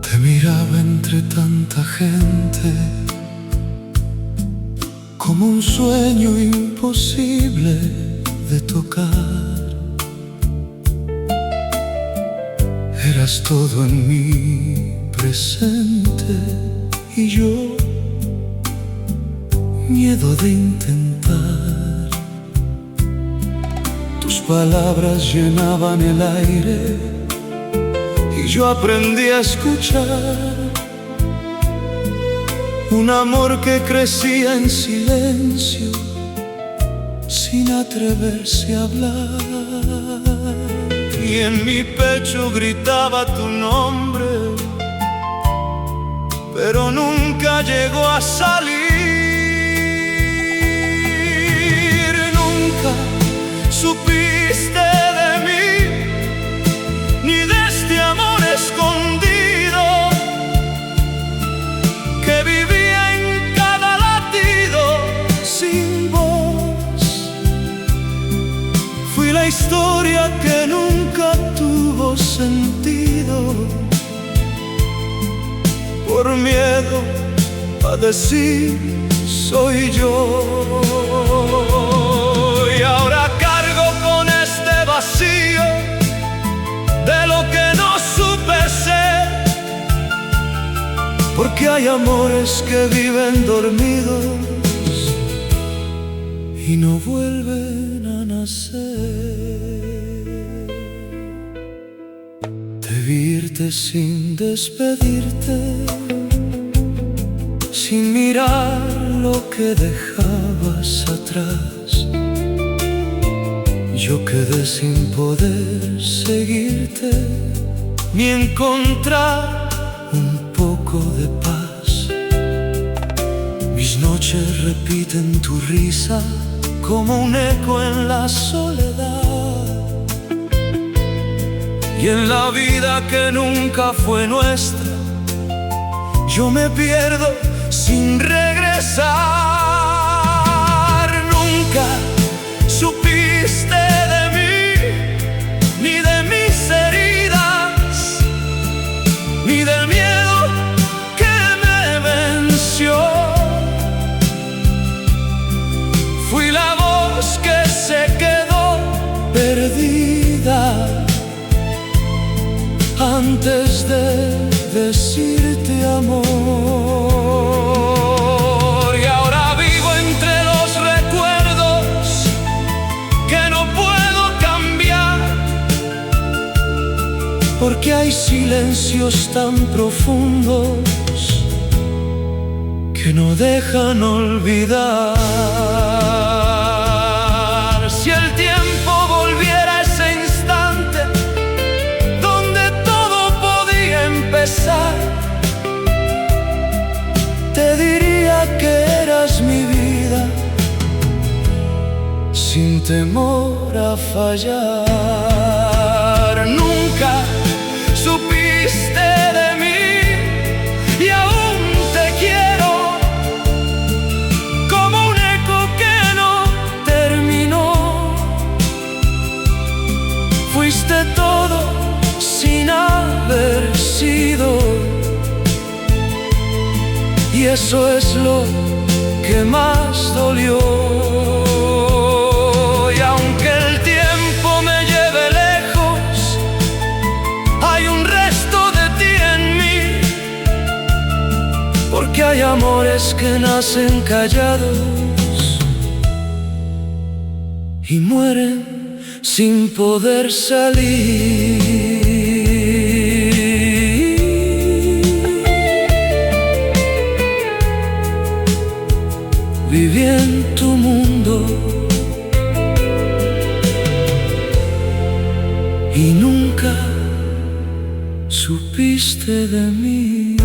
Te miraba entre tanta gente, como un sueño imposible de tocar. Eras todo en mí presente, y yo, miedo de intentar. Tus palabras llenaban el aire, y yo aprendí a escuchar. Un amor que crecía en silencio, sin atreverse a hablar. Y en mi pecho gritaba tu nombre, pero nunca llegó a salir. Nunca supiste de mí, ni de este amor escondido que vivía en cada latido sin voz. Fui la historia que nunca tuvo sentido, por miedo a decir soy yo. Y ahora cargo con este vacío de lo que no supe ser, porque hay amores que viven dormidos y no vuelven a nacer. De irte sin despedirte, sin mirar lo que dejabas atrás, yo quedé sin poder seguirte ni encontrar un poco de paz. Mis noches repiten tu risa como un eco en la soledad, y en la vida que nunca fue nuestra yo me pierdo sin regresar. Nunca supiste de mí, ni de mis heridas, ni del miedo que me venció. antes de decirte amor. Y ahora vivo entre los recuerdos que no puedo cambiar, porque hay silencios tan profundos que no dejan olvidar. Si el tiempo volviera a ese instante donde todo podía empezar, te diría que eras mi vida, sin temor a fallar. Nunca supiste de mí y aún te quiero, como un eco que no terminó. Fuiste todo sin haber sido, y eso es lo que más dolió. Y aunque el tiempo me lleve lejos, hay un resto de ti en mí, porque hay amores que nacen callados y mueren sin poder salir. Viví en tu mundo y nunca supiste de mí.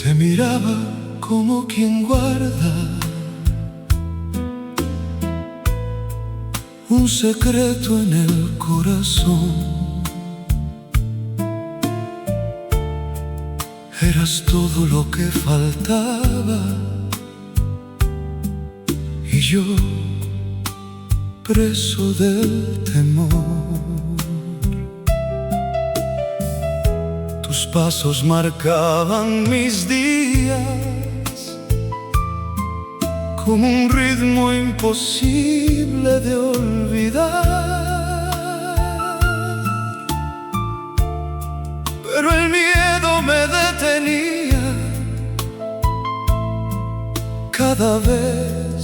Te miraba como quien guarda un secreto en el corazón. Eras todo lo que faltaba y yo preso del temor. Tus pasos marcaban mis días como un ritmo imposible de olvidar. Pero el miedo me detenía cada vez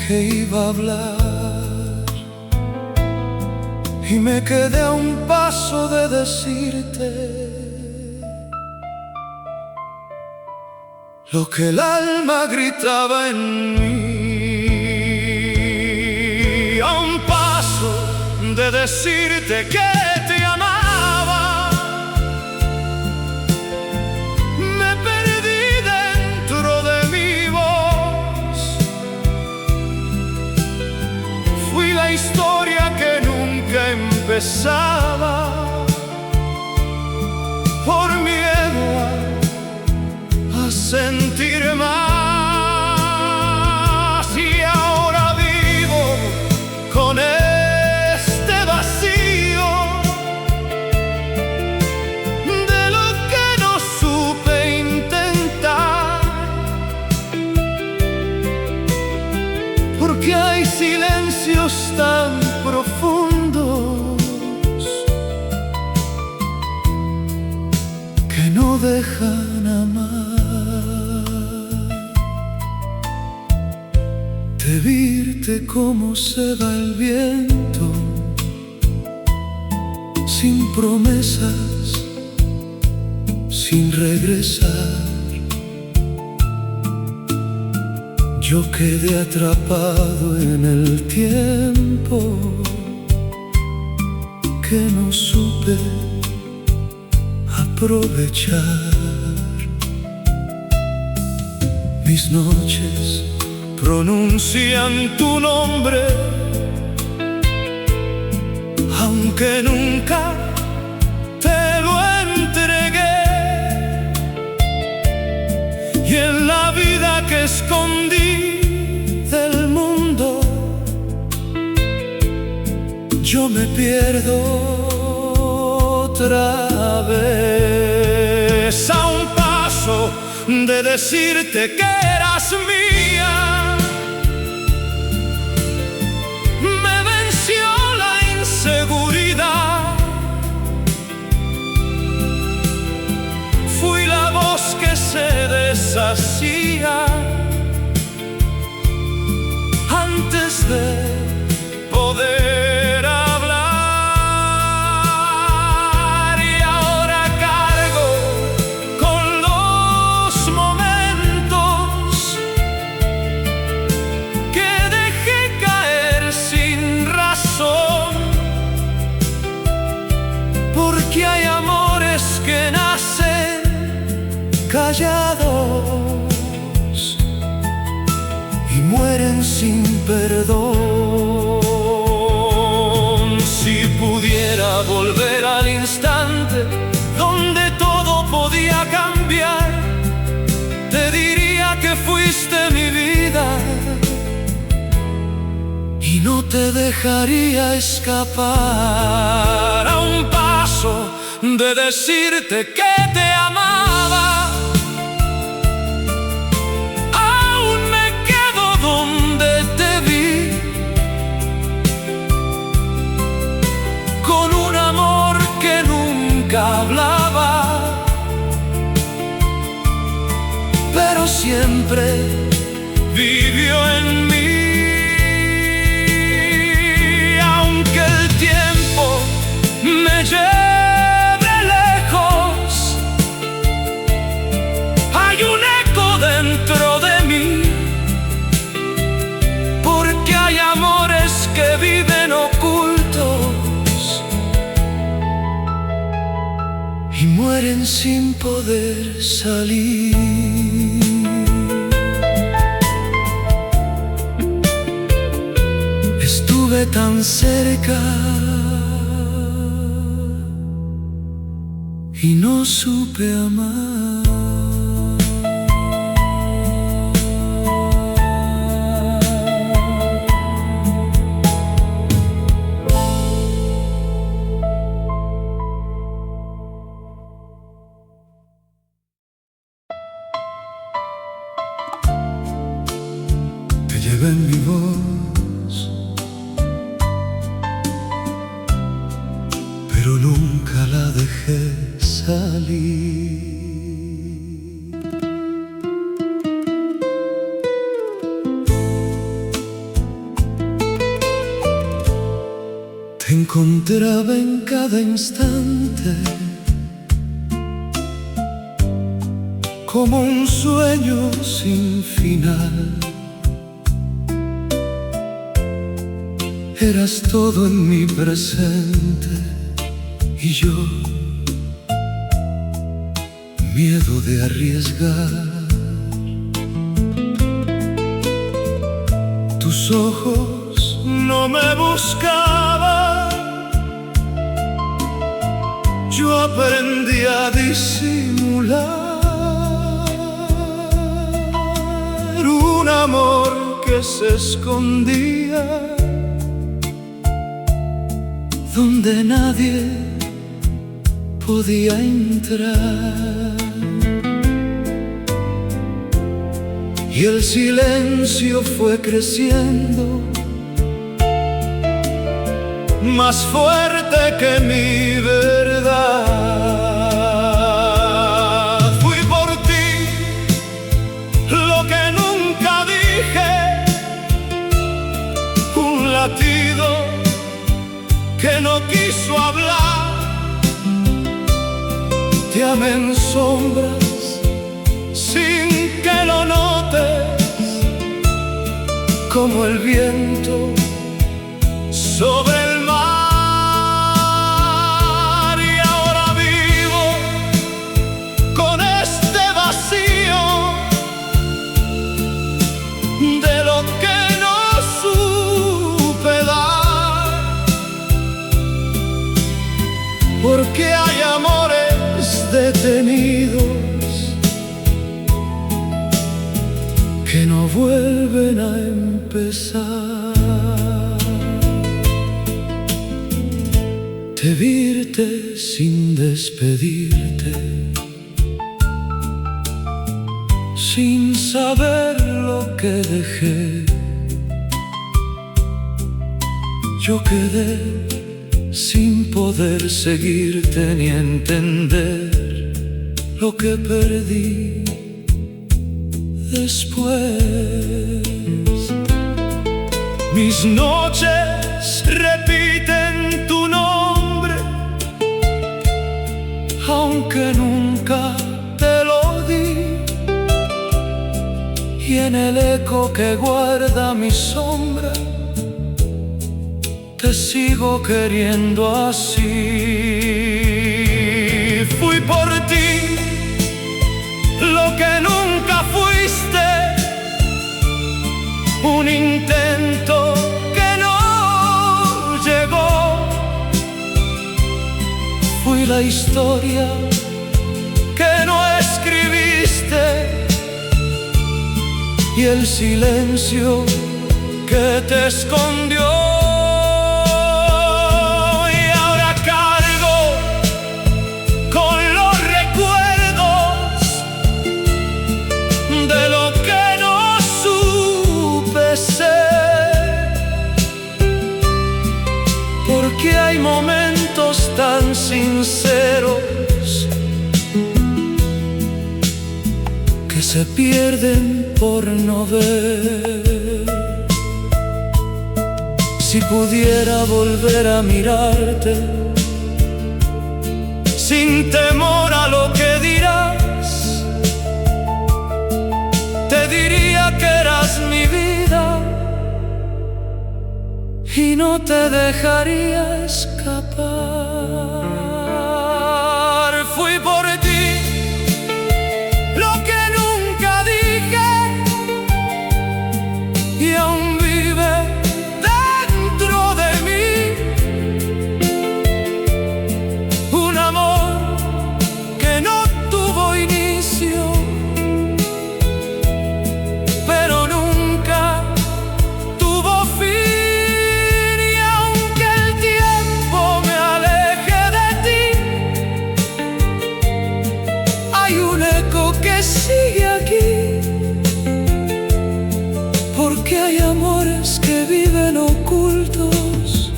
que iba a hablar, y me quedé a un paso de decirte lo que el alma gritaba en mí. a un paso de decirte que te amaba. Me perdí dentro de mi voz, fui la historia que nunca empezaba, por miedo a sentir más. Y ahora vivo con este vacío de lo que no supe intentar, porque hay silencios tan profundos que no dejan amar. De virte como se va el viento, sin promesas, sin regresar. Yo quedé atrapado en el tiempo que no supe aprovechar. Mis noches pronuncian tu nombre aunque nunca te lo entregué. Y en la vida que escondí del mundo, yo me pierdo otra vez. A un paso de decirte que eras mía, me venció la inseguridad. Fui la voz que se deshacía antes de poder hablar. Y ahora cargo con los momentos que dejé caer sin razón, porque hay amores que nacen callados y mueren sin perdón. Si pudiera volver al instante donde todo podía cambiar, te diría que fuiste mi vida y no te dejaría escapar. A un paso de decirte que te amaba, aún me quedo donde te vi, con un amor que nunca hablaba, pero siempre vivió en mí. Aunque el tiempo me lleve lejos, hay un eco dentro de mí, porque hay amores que viven ocultos y mueren sin poder salir. Estuve tan cerca y no supe amar. Te llevé en mi voz, pero nunca la dejé salir. Te encontraba en cada instante, como un sueño sin final. Eras todo en mi presente y yo, miedo de arriesgar. Tus ojos no me buscaban, yo aprendí a disimular un amor que se escondía donde nadie podía entrar. Y el silencio fue creciendo, más fuerte que mi verdad. Fui por ti lo que nunca dije, un latido que no quiso hablar. Te amé en sombras sin que lo notes, como el viento sobre el mar. Y ahora vivo con este vacío de lo que no supe dar. detenidos que no vuelven a empezar. Te virte sin despedirte, sin saber lo que dejé. Yo quedé sin poder seguirte ni entender lo que perdí después. Mis noches repiten tu nombre, aunque nunca te lo di, y en el eco que guarda mi sombra te sigo queriendo así. Fui por ti lo que nunca fuiste, un intento que no llegó. Fui la historia que no escribiste y el silencio que te escondió. Porque hay momentos tan sinceros que se pierden por no ver. Si pudiera volver a mirarte sin temor a lo que dirás, te diría que eras mi vida y no te dejaría escapar. Fui por ti lo que nunca dije y aún vive dentro de mí. Un amor que no tuvo inicio, pero nunca tuvo fin. Sigue aquí, porque hay amores que viven ocultos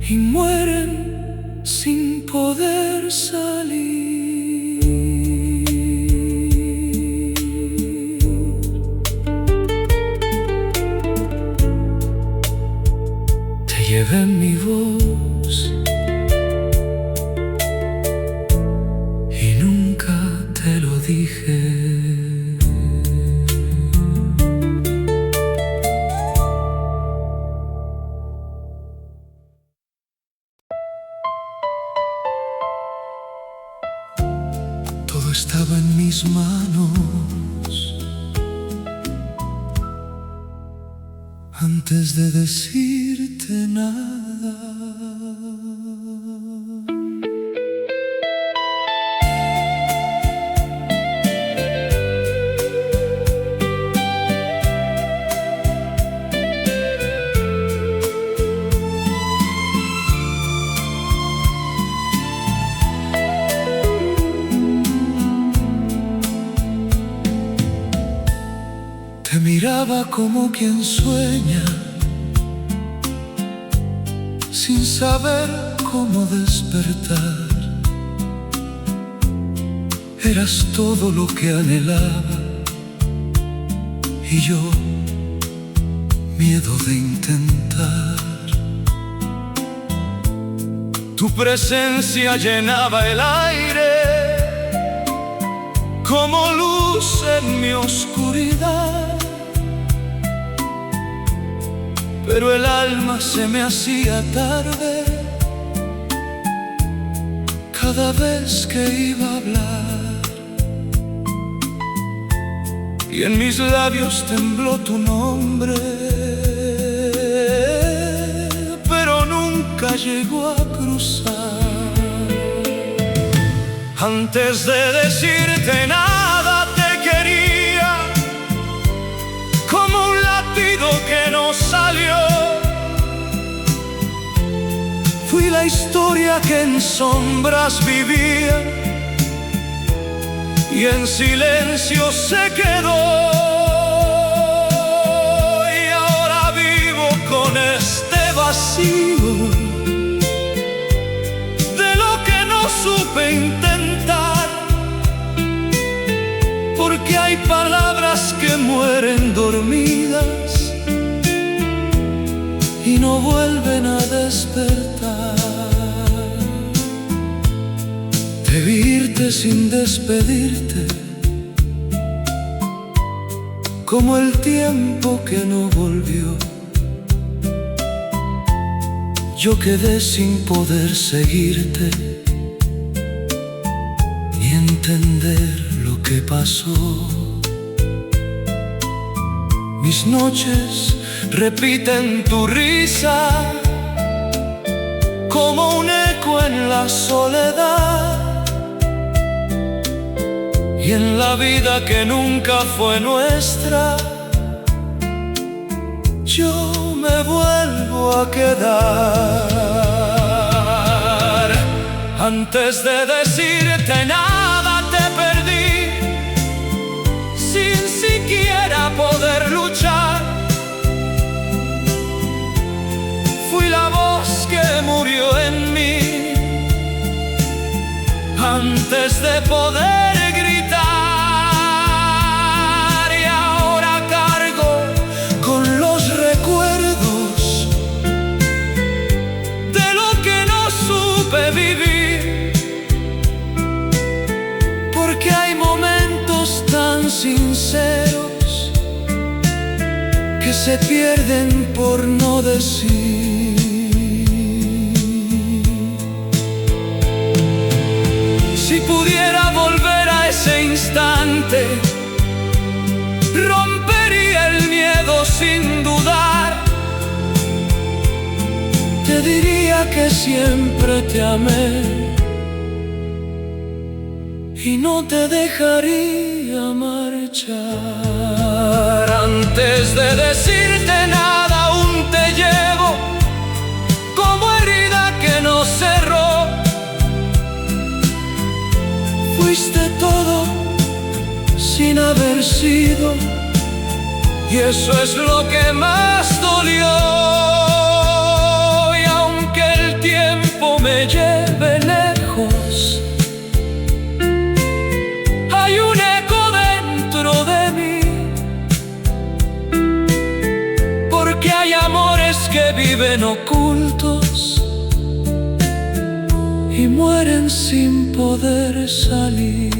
y mueren sin poder salir. Te llevé en mi voz y nunca te lo dije. Todo estaba en mis manos antes de decirte nada. Te miraba como quien sueña, sin saber cómo despertar. Eras todo lo que anhelaba y yo, miedo de intentar. Tu presencia llenaba el aire como luz en mi oscuridad. Pero el alma se me hacía tarde cada vez que iba a hablar, y en mis labios tembló tu nombre, pero nunca llegó a cruzar. Antes de decirte nada te quería, como un latido que no salió. Fui la historia que en sombras vivía y en silencio se quedó. Y ahora vivo con este vacío de lo que no supe intentar, porque hay palabras que mueren dormidas y no vuelven a despertar. Debí irte sin despedirte, como el tiempo que no volvió. Yo quedé sin poder seguirte ni entender lo que pasó. Mis noches repiten tu risa como un eco en la soledad, y en la vida que nunca fue nuestra yo me vuelvo a quedar. Antes de decirte nada te perdí, sin siquiera poder luchar. Fui la voz que murió en mí antes de poder gritar, y ahora cargo con los recuerdos de lo que no supe vivir, porque hay momentos tan sinceros que se pierden por no decir. Si pudiera volver a ese instante, rompería el miedo sin dudar. Te diría que siempre te amé y no te dejaría marchar. Antes de decirte nada aún te llevo como herida que no cerró. Fuiste todo sin haber sido, y eso es lo que más dolió. Y aunque el tiempo me lleve lejos, hay un eco dentro de mí, porque hay amores que viven ocultos y mueren sin poder salir.